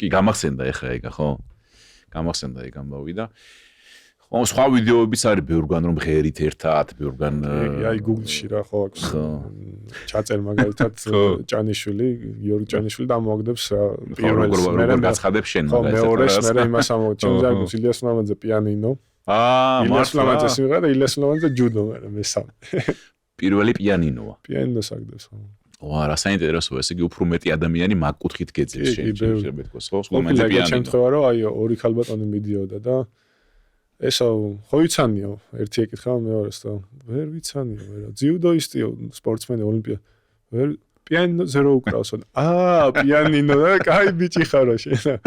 Speaker 1: კი, გამახსენდა ეხა ეგა, ხო? გამახსენდა ეგ ამბავი და ხო, სხვა ვიდეოებიც არის ბევრგან რომ ღერით ერთად, ბევრგან
Speaker 2: აი Google-ში რა ხო აქვს. ჩაწერ მაგალითად ჭანიშვილი, გიორგი ჭანიშვილი და მოაგდებს
Speaker 1: პირველს მე გაცხადებ შენ
Speaker 2: მაგალითად. მეორეს მე იმას ამოჩენს აქვს ილიას ლამაძე პიანინო. ილიას ლამაძე სიმღერა და ილიას ლამაძე ჯუდო მესამე.
Speaker 1: პირველი პიანინოა.
Speaker 2: პიანინოს აგდებს ხო.
Speaker 1: რა საინტერესოა, ესე იგი უფრო მეტი ადამიანი მაგ კუთხით გეძებს შეიძლება ითქვას, ხო? სულმენზე პიანინო.
Speaker 2: შემთხვევა რომ აი ორი ქალბატონი მიდიოდა და ესა ხო იცანიო, ერთი ეკითხა მეორეს და ვერ ვიცანიო, ვერა. ძიუდოისტიო, სპორტსმენი ოლიმპია. ვერ პიანინოზე რო უკრავს. პიანინო და კაი ბიჭი ხარო შენ.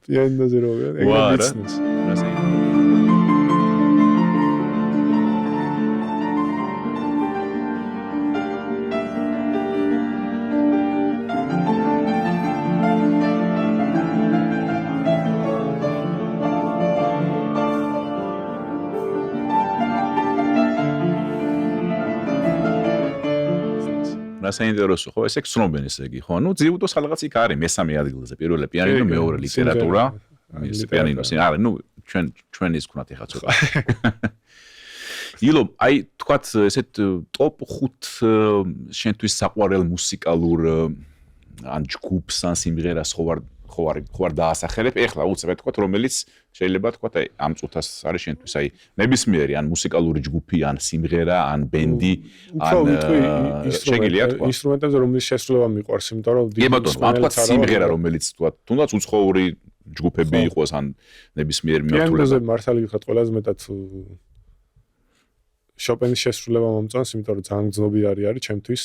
Speaker 2: პიანინოზე რო ეგრე ვიცნეს.
Speaker 1: საინტერესო ხო ესე გცნობენ ესე იგი ხო ნუ ძიუდოს რაღაც იქ არის მესამე ადგილზე პირველი პიანინო მეორე ლიტერატურა პიანინო არა ნუ ჩვენ ის ვქნათ ეხა ცოტა ილო აი თქვათ ესეთ ტოპ 5 შენთვის საყვარელ მუსიკალურ ან ჯგუფს ან სიმღერას ხო არ დაასახელებ ეხლა უცებ თქვათ რომელიც შეიძლება თქვათ აი ამ წუთას არის შენთვის აი ნებისმიერი ან მუსიკალური ჯგუფი ან სიმღერა ან ბენდი ან შეგიძლია თქვა
Speaker 2: ინსტრუმენტებზე რომელიც შესრულება მიყვარს იმიტომ რომ
Speaker 1: კი ბატონო ამ თქვათ სიმღერა რომელიც თქვათ თუნდაც უცხოური ჯგუფები იყოს ან ნებისმიერი მიმართულება
Speaker 2: პიანინოზე მართალი ვიხარ ყველაზე მეტად შოპენის შესრულება მომწონს იმიტომ რომ ძალიან გრძნობი არის ჩემთვის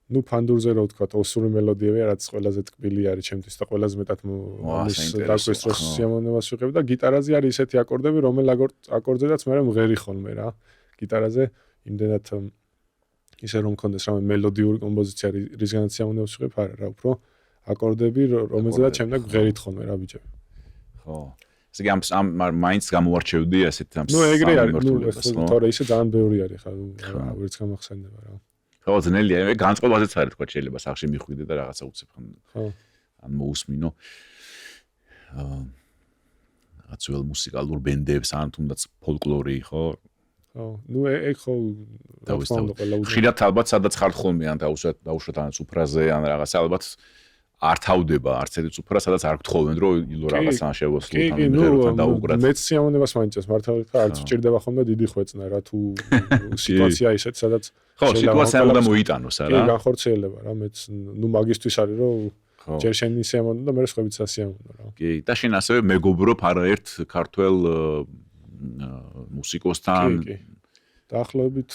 Speaker 2: ნუ ფანდურზე რო ვთქვა, ოსური მელოდიები რაც ყველაზე ტკბილი არის ჩემთვის და ყველაზე მეტად მის დაკვრის დროს სიამოვნებას ვიღებ და გიტარაზე არის ისეთი აკორდები, რომელ აკორდზედაც მე მღერი ხოლმე რა. გიტარაზე იმდენად ისე რომ მქონდეს რამე მელოდიური კომპოზიცია, რისგანაც სიამოვნებას ვიღებ, არა რა, უფრო აკორდები, რომელზედაც შემდეგ მღერით ხოლმე რა ბიჭები.
Speaker 1: ხო. ესე იგი ამ მაინც გამოვარჩევდი ასეთ ამ
Speaker 2: ნუ ეგრე არის, ნუ თორე ისე ძალიან ბევრი არის ხა, ვერც გამახსენდება რა.
Speaker 1: ხო ძნელია მე განწყობაზეც არის თქვა შეიძლება სახში მიხვიდე და რაღაცა უცებ ხო ან მოусმინო აცველ მუსიკალურ ბენდებს ან თუნდაც ფოლკლორი ხო
Speaker 2: ხო ნუ ეგ ხო
Speaker 1: ხშირად ალბათ სადაც ხარ ხოლმე ან დაუშვათ ან სუფრაზე ან რაღაცა ალბათ არ თავდება არც ერთი სუფრა სადაც არ გთხოვენ რომ ილო რაღაცა შევოსლოთ ან მეროთან დაუგრათ
Speaker 2: მეც სიამოვნებას მაინცეს მართალია არც ჭირდება ხოლმე დიდი ხვეწნა რა თუ სიტუაცია ისეთ სადაც
Speaker 1: ხო სიტუაცია უნდა მოიტანოს არა
Speaker 2: კი განხორციელება რა მეც ნუ მაგისტვის არის რომ ჯერ შენი სიამოვნო და მე სხვაებიც ასიამოვნო რა
Speaker 1: კი და შენ ასევე მეგობრობ არაერთ ქართველ მუსიკოსთან
Speaker 2: დაახლოებით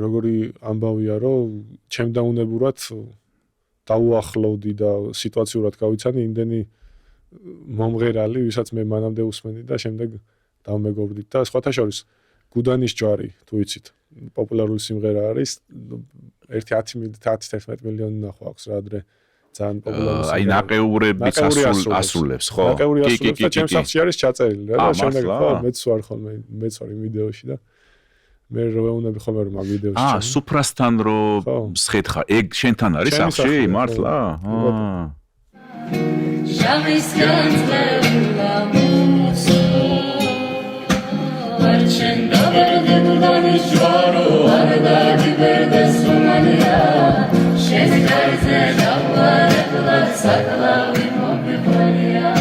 Speaker 2: როგორი ამბავია რომ ჩემდაუნებურად დაუახლოვდი და სიტუაციურად გავიცანი იმდენი მომღერალი, ვისაც მე მანამდე უსმენდი და შემდეგ დავმეგობრდით და სხვათა შორის გუდანის ჯვარი, თუ იცით, პოპულარული სიმღერა არის, 10-11 მილიონი ნახვა აქვს რა ადრე ძალიან პოპულარული.
Speaker 1: აი ნაყეურების ასრულებს, ხო?
Speaker 2: კი, და ჩემს სახში არის ჩაწერილი რა და შემდეგ ხო მეც ვარ ხოლმე, მეც ვარ იმ ვიდეოში და მე როეუნები ხოლმე რომ მაგ ვიდეოში ჩა.
Speaker 1: სუფრასთან რო სხედხარ, ეგ შენთან არის სახში, მართლა?
Speaker 5: ჟამის განწყელა მუსო ვარჩენ დაბერდე დუდანის ჯვარო არ დაგიბერდეს უმანია შენ კარზე დავარებლა საკლავი მომიყვანია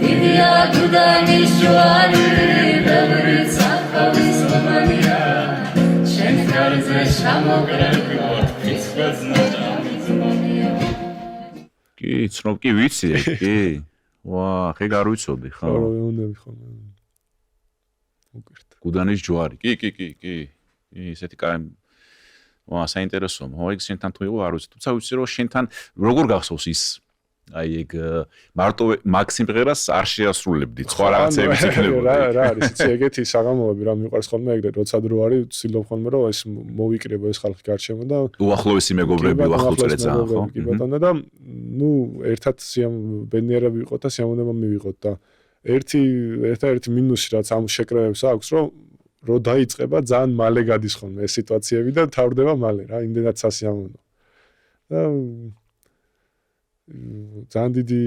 Speaker 5: დიდია დუდანის ჯვარი ბევრი საკლავის უმანია შენ კარზე შემოგრებლა ფიცხვეძნა ჯამიწმანია
Speaker 1: კი, ცნობ კი ვიცი, კი. ვა, ხე არ ვიცოდი, ხო?
Speaker 2: ხო, როეუნები ხოლმე. უკერთ.
Speaker 1: გუდანის ჯვარი. კი. ესეთი კაი. ვა, საინტერესოა. ხო, ეგ შენთან თუ იყო, არ ვიცი. თუმცა ვიცი რომ შენთან როგორ გახსოვს ის აი ეგ მარტო მაქსიმღერას არ შეასრულებდი. სხვა რაღაცებიც იქნებოდა.
Speaker 2: რა არის, იცი, ეგეთი საღამოები რა მიყვარს ხოლმე ეგრე, როცა დრო არის, ვცდილობ ხოლმე რომ ეს მოვიკრიბო ეს ხალხი გარშემო და
Speaker 1: უახლოესი მეგობრები უახლოწრე ძალიან ხო?
Speaker 2: კი ბატონო და ნუ ერთად ბენიერები ვიყოთ და სიამოვნება მივიღოთ და ერთი მინუსი რაც ამ შეკრებებს აქვს რომ დაიწყება ძალიან მალე გადის ხოლმე ეს სიტუაციები და თავდება მალე რა იმდენად სასიამოვნო და ძალიან დიდი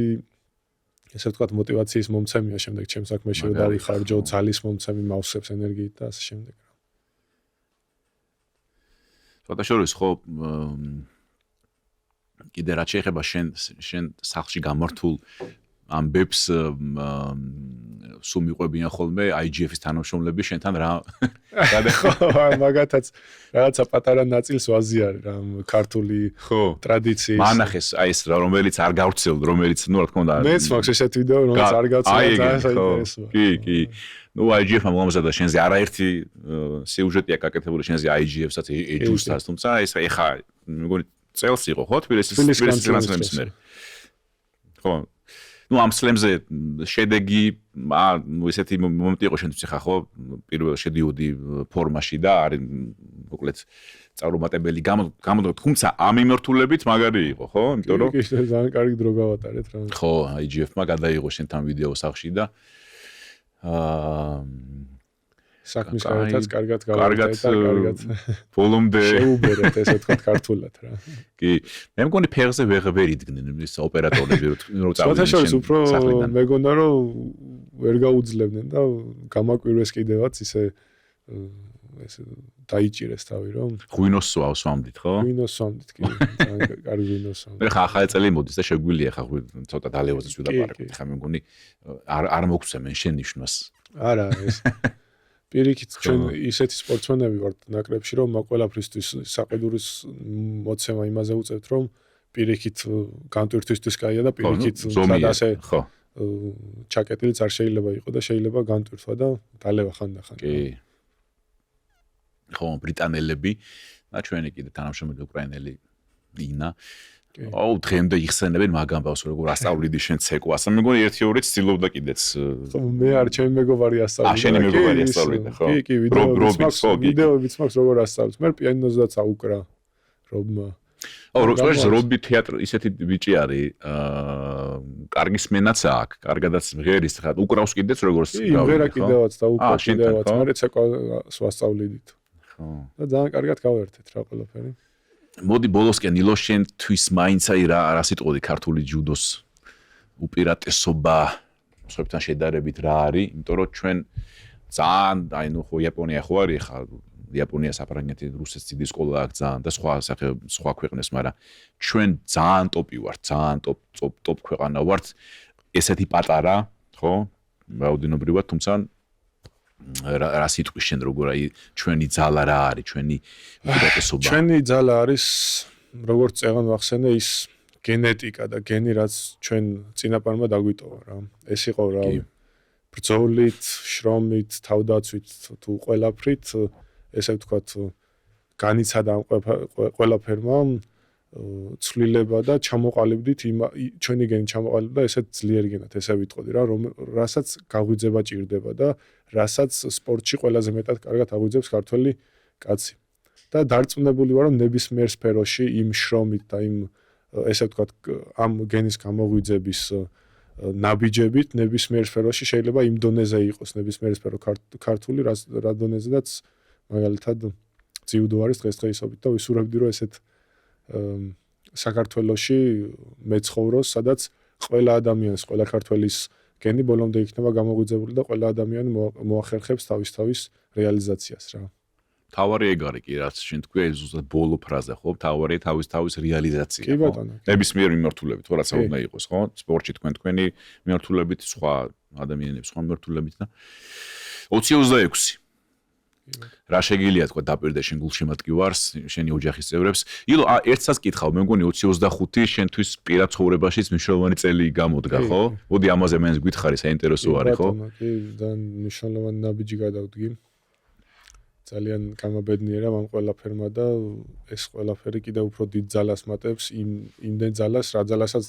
Speaker 2: ესე ვთქვათ мотиваციის მომცემია შემდეგ ჩემ საქმეში რომ დავიხარჯო ძალის მომცემი მავსებს ენერგიით და ასე შემდეგ რა.
Speaker 1: სხვათა შორის ხო კიდე რაც შეეხება შენ სახლში გამართულ ამბებს სულ მიყვებიან ხოლმე IGF-ის თანამშრომლები შენთან რა გადახო
Speaker 2: მაგათაც რაღაცა პატარა ნაწილს ვაზიარი რა ქართული ტრადიციის
Speaker 1: მანახეს აი ეს რომელიც არ გავრცელდა რომელიც რა თქმა უნდა
Speaker 2: მეც მაქვს ესეთ ვიდეო რომელიც არ გავრცელდა ძალიან საინტერესოა
Speaker 1: კი ნუ IGF-მა მომზადა შენზე არაერთი სიუჟეტია გაკეთებული შენზე IGF-საც ეჯუსტას თუმცა ეს ეხა მეგონი წელს იყო ხო თბილისის გრანსლემის მერე ხო ნუ ამ სლემზე შედეგი ნუ ესეთი მომენტი იყო შენთვის ხა ხო პირველ შედიოდი ფორმაში და არის მოკლედ წარუმატებელი გამოდო თუმცა ამ იმერთულებით მაგარი იყო ხო იმიტომ რომ
Speaker 2: კი ძალიან კარგი დრო გავატარეთ რა
Speaker 1: ხო IGF-მა გადაიღო შენთან ვიდეო სახში და
Speaker 2: საქმის გარეთაც კარგად გავაკეთეთ და კარგად
Speaker 1: ბოლომდე
Speaker 2: შეუბერეთ ესე თქვა ქართულად რა
Speaker 1: კი მე მგონი ფეხზე ვერ იდგნენ ის ოპერატორები რომ
Speaker 2: წავიდნენ უფრო მეგონა რომ ვერ გაუძლებდნენ და გამაკვირვეს კიდევაც ისე დაიჭირეს თავი რომ
Speaker 1: ღვინოს სვამდით ხო
Speaker 2: ღვინოს სვამდით კი ძალიან კარგი ღვინოს სვამდით
Speaker 1: ხა ახალი წელი მოდის და შეგვიძლია ხა ცოტა დალევაზეც ვიდაპარაკოთ ხა მე მგონი არ მოგცემენ შენ ნიშნავს
Speaker 2: არა ეს პირიქით ჩვენ ისეთი სპორტსმენები ვართ ნაკრებში რომ ყველაფრისთვის საყიდურის მოცემა იმაზე უწევთ რომ პირიქით განტვირთვისთვის კაია და პირიქით სადასე
Speaker 1: ხო
Speaker 2: ჩაკეტილიც არ შეიძლება იყოს და შეიძლება განტვირთვა და დალევა ხანდახან
Speaker 1: კი ხო ბრიტანელები და ჩვენი კიდე თანამშრომელი უკრაინელი ინა აუ დღემდე იხსენებენ მაგ ამბავს როგორ ასწავლიდი შენ ცეკვას მე მგონი 1-2 ცდილობდა კიდეც
Speaker 2: მე არ ჩემი მეგობარი ასწავლიდა
Speaker 1: შენი მეგობარი ასწავლიდა ხო
Speaker 2: კი ვიდეოებიც მაქვს როგორ ასწავლის მე პიანინოზდაც აუკრა რობმა
Speaker 1: რობი თეატრ ისეთი ბიჭი არის კარგი სმენაც აქვს კარგადაც მღერის ხა უკრავს კიდეც როგორც
Speaker 2: გავიგე ხო კიდევაც და უკრა კიდევაც მე ცეკვას ვასწავლიდით ხო და ძალიან კარგად გავერთეთ რა ყველაფერი
Speaker 1: მოდი ბოლოსკენ ილო შენთვის მაინც აი რა სიტყვოდი ქართული ჯუდოს უპირატესობა სხვებთან შედარებით რა არის იმიტომ რომ ჩვენ ძალიან აი ნუ ხო იაპონია ხო არის ხა იაპონია საფრანგეთი რუსეთს დიდი სკოლა აქვს ძალიან და სხვა ქვეყნებს მაგრამ ჩვენ ძალიან ტოპი ვართ ძალიან ტოპ ქვეყანა ვართ ესეთი პატარა ხო რაოდენობრივად თუმცა რა სიტყვის შენ როგორ აი ჩვენი ძალა რა არის ჩვენი უპირატესობა
Speaker 2: ჩვენი ძალა არის როგორც წეგან ვახსენე ის გენეტიკა და გენი რაც ჩვენ წინაპარმა დაგვიტოვა რა ეს იყო რა ბრძოლით შრომით თავდაცვით თუ ყველაფრით ესე ვთქვათ განიცადა ყველაფერმა ცვლილება და ჩამოყალიბდით ჩვენი გენი ჩამოყალიბდა ესეთ ძლიერ გენად ესე ვიტყოდი რა რასაც გაღვიძება ჭირდება და რასაც სპორტში ყველაზე მეტად კარგად აღვიძებს ქართველი კაცი და დარწმუნებული ვარ რომ ნებისმიერ სფეროში იმ შრომით და იმ ესე ვთქვათ ამ გენის გამოღვიძების ნაბიჯებით ნებისმიერ სფეროში შეიძლება იმ დონეზე იყოს ნებისმიერ სფერო ქართული რა დონეზედაც მაგალითად ძიუდო არის დღესდღეობით და ვისურვებდი რომ ესეთ საქართველოში მეცხოვროს სადაც ყველა ადამიანის ყველა ქართველის გენი ბოლომდე იქნება გამოღვიძებული და ყველა ადამიანი მოახერხებს თავის რეალიზაციას რა
Speaker 1: თავარი ეგ არის კი რაც შენ თქვი ეს ზუსტად ბოლო ფრაზა ხო თავარი თავის რეალიზაცია
Speaker 2: კი ბატონო
Speaker 1: ნებისმიერ მიმართულებით ხო რაც უნდა იყოს ხო სპორტში თქვენი მიმართულებით სხვა ადამიანების სხვა მიმართულებით და 2026 რა შეგიძლია თქვა დაპირდა შენ გულშემატკივარს შენი ოჯახის წევრებს ილო ერთსაც კითხავ მე მგონი 2025 შენთვის პირად ცხოვრებაშიც მნიშვნელოვანი წელი გამოდგა ხო მოდი ამაზე მე გითხარი საინტერესო არის ხო
Speaker 2: კი და მნიშვნელოვანი ნაბიჯი გადავდგი ძალიან გამაბედნიერა ამ ყველაფერმა და ეს ყველაფერი კიდევ უფრო დიდ ძალას მატებს იმდენ ძალას რა ძალასაც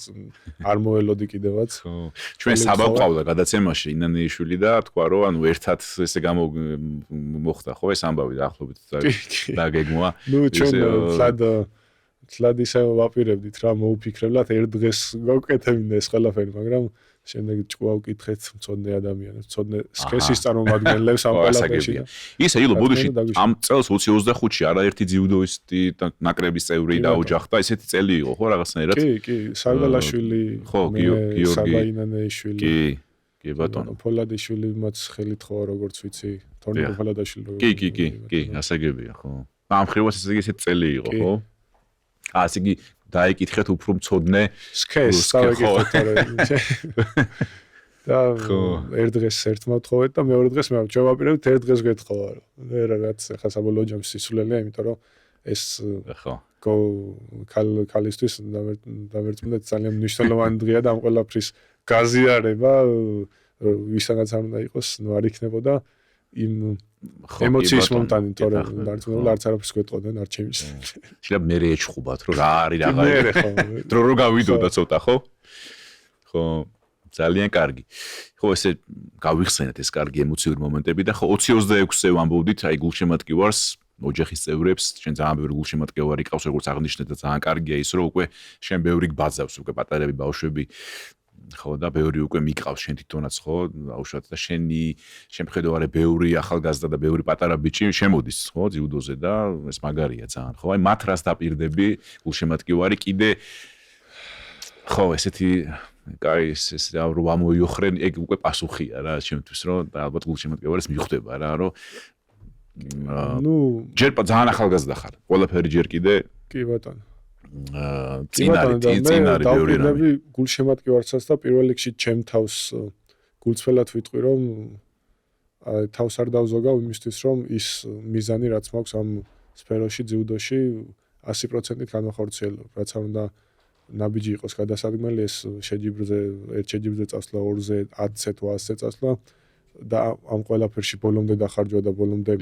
Speaker 2: არ მოელოდი კიდევაც
Speaker 1: ხო ჩვენ საბა ყავდა გადაცემაში ინანიშვილი და თქვა რომ ანუ ერთად ესე მოხდა ხო ეს ამბავი დაახლოებით დაგეგმვა
Speaker 2: ნუ ჩვენ თლად ისე ვაპირებდით რა მოუფიქრებლად ერთ დღეს გავკეთებინე ეს ყველაფერი მაგრამ შემდეგ ჭკუა ვკითხეთ მწოდნე ადამიანებს, მწოდნე სქესის წარმომადგენლებს ამ ყველაფერში.
Speaker 1: ისე ილო ბოდიში ამ წელს 2025-ში არაერთი ძიუდოისტი და ნაკრების წევრი დაოჯახდა, ესეთი წელი იყო ხო რაღაცნაირად?
Speaker 2: კი, სარდალაშვილი,
Speaker 1: ხო, გიორგი,
Speaker 2: საბაინანეიშვილი.
Speaker 1: კი, ბატონო.
Speaker 2: ფოლადიშვილი მათ ხელით ხო როგორც ვიცი, თორნიკო ფოლადაშვილი.
Speaker 1: კი, ასაგებია, ხო. ამ ხრივას ესეთი წელი იყო, ხო? ასე იგი დაიკითხეთ უფრო მწოდნე
Speaker 2: სქესს დავიკითხეთ და ერთ დღეს ერთმა ვთხოვეთ და მეორე დღეს მე ვჩვევაპირებთ ერთ დღეს გეთხოვა რომ რაღაც ხა საბოლოო ჯამში სისულელია, იმიტომ რომ ეს
Speaker 1: ხო
Speaker 2: ქალისთვის დავერწმუნდეთ ძალიან მნიშვნელოვანი დღეა და ამ ყველაფრის გაზიარება ვისთანაც არ უნდა იყოს, ნუ არ იქნებოდა იმ ემოციის მომტანი, თორემ დარწმუნებული არც არაფერს გვეტყოდნენ, არ ჩემს.
Speaker 1: შეიძლება მე ეჩხუბათ რომ რა არის რაღაცა. დრო რო გავიდოდა ცოტა, ხო? ხო, ძალიან კარგი. ხო, ესე გავიხსენეთ ეს კარგი ემოციური მომენტები და ხო 20-26-ზე ვამბობდით, აი გულშემატკივარს ოჯახის წევრებს, შენ ძალიან ბევრი გულშემატკივარი ყავს, როგორც აღნიშნეთ და ძალიან კარგია ის, რომ უკვე შენ ბევრი გბაძავს, უკვე პატარები ბავშვები ხო და ბევრი უკვე მიყავს შენ თვითონაც ხო აუშვათ და შენი შემხედვარე ბევრი ახალგაზრდა და ბევრი პატარა ბიჭი შემოდის ხო ძიუდოზე და ეს მაგარია ძალიან ხო აი მათ რას დაპირდები გულშემატკივარი კიდე ხო ესეთი კაი ეს რო ამოიოხრენ ეგ უკვე პასუხია რა ჩემთვის რომ ალბათ გულშემატკივარის მიხვდება რა რომ ნუ ჯერ ძალიან ახალგაზრდა ხარ ყველაფერი ჯერ კიდე
Speaker 2: კი ბატონო
Speaker 1: წინარი ბევრი რამე
Speaker 2: გულშემატკივარსაც და პირველ რიგში ჩემ თავს გულწრფელად ვიტყვი რომ თავს არ დავზოგავ იმისთვის რომ ის მიზანი რაც მაქვს ამ სფეროში ძიუდოში 100%-ით განვახორციელო რაც არ უნდა ნაბიჯი იყოს გადასადგმელი ეს შეჯიბრზე ერთ შეჯიბრზე წასვლა ორზე 10-ზე თუ 100-ზე წასვლა და ამ ყველაფერში ბოლომდე დახარჯვა და ბოლომდე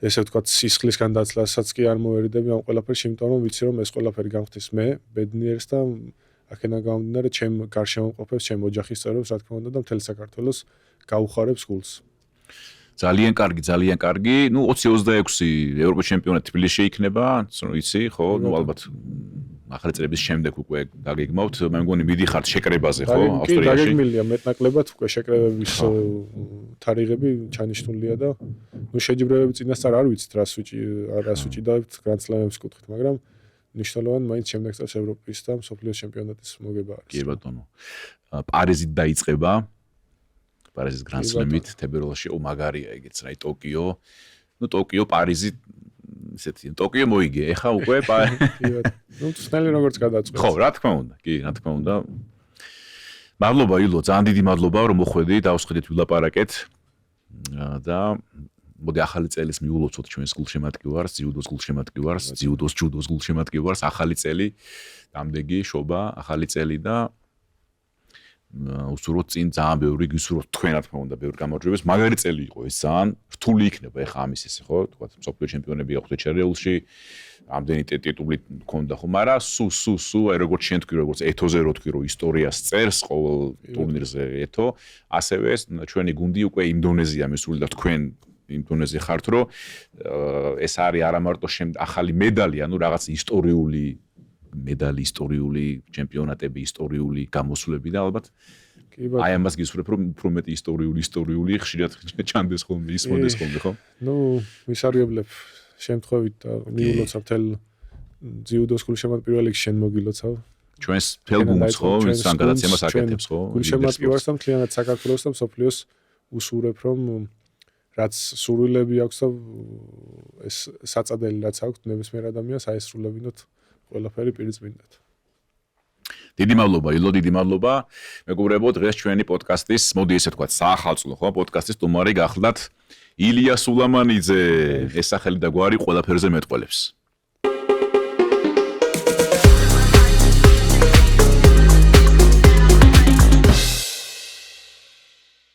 Speaker 2: ესე ვთქვათ სისხლის განდაცლასაც კი არ მოვერიდები ამ ყველაფერში, იმიტომ რომ ვიცი რომ ეს ყველაფერი გამხდის მე, ბედნიერს და აქედან გამომდინარე ჩემ გარშემოყოფებს, ჩემ ოჯახის წევრებს, რა თქმა უნდა და მთელ საქართველოს გაუხარებს გულს.
Speaker 1: ძალიან კარგი. ნუ 2026 ევროპის ჩემპიონატი თბილისში იქნება, იცი, ხო? ნუ ალბათ ახალი წლების შემდეგ უკვე დაგეგმავთ, მე მგონი მიდიხართ შეკრებაზე, ხო?
Speaker 2: ავსტრიაში. დაგეგმილია მეტნაკლებად უკვე შეკრებების თარიღები ჩანიშნულია და ნუ შეჯიბრებები წინასწარ არ ვიცით რას უჭიდავთ გრანდსლემების კუთხით, მაგრამ მნიშვნელოვანი მაინც შემდეგ წელს ევროპის და მსოფლიოს ჩემპიონატის მოგება არის.
Speaker 1: კი ბატონო. პარიზით დაიწყება. პარიზის გრანდსლემით თებერვალში მაგარია ეგეც რა, ტოკიო. ნუ ტოკიო, პარიზი ისეთი ტოკიო მოიგე, ეხა უკვე
Speaker 2: ნუ თსნელი როგორც გადაწყვეტს.
Speaker 1: ხო, რა თქმა უნდა, კი, რა თქმა უნდა. მადლობა ილო, ძალიან დიდი მადლობა რომ მოხვედი, დავსხედით ვილაპარაკეთ. და მოდი ახალი წელის მიულოცოთ ჩვენს გულშემატკივარს, ძიუდოს გულშემატკივარს, ძიუდოს ჯუდოს გულშემატკივარს, ახალი წელი, დამდეგი შობა, ახალი წელი და უსურვოთ წინ ძალიან ბევრი გისურვოთ თქვენ რა თქმა უნდა ბევრი გამარჯვებას. მაგარი წელი იყო ეს ძალიან რთული იქნება ეხა ამის ესე ხო, თქვა მსოფლიო ჩემპიონები აქვთ ჩარეულში, ამდენი ტიტული მქონდა ხო, მაგრამ სუ აი როგორც შენ თქვი, როგორც ეთოზე რო თქვი, რომ ისტორიას წერს ყოველ ტურნირზე ეთო, ასევე ჩვენი გუნდი უკვე ინდონეზია მისული და თქვენ ინდონეზია ხართ, რომ ეს არის არა მარტო ახალი მედალი, ანუ რაღაც ისტორიული მედალი, ისტორიული ჩემპიონატები, ისტორიული გამოსვლები და ალბათ აი ამას გისურვებ რომ უფრო მეტი ისტორიული ხშირად ჩანდეს ხოლმე, ისმოდეს ხოლმე, ხო?
Speaker 2: ნუ ვისარგებლებ შემთხვევით და მიულოცავ თელ ძიუდოს გულშემატკივარს პირველ რიგში შენ მოგილოცავ.
Speaker 1: ჩვენს თელ გუნდს ხო, სან გადაცემას აკეთებს ხო?
Speaker 2: გულშემატკივარს და მთლიანად საქართველოს და მსოფლიოს უსურვებ რომ რაც სურვილები აქვს და ეს საწადელი რაც აქვს ნებისმიერ ადამიანს აესრულებინოთ ყველაფერი პირიწმინდად.
Speaker 1: დიდი მადლობა ილო, დიდი მადლობა. მეგობრებო, დღეს ჩვენი პოდკასტის, მოდი ესე ვთქვათ, საახალწლო ხო, პოდკასტის სტუმარი გახლდათ ილია სულამანიძე. ეს სახელი და გვარი ყველაფერზე მეტყველებს.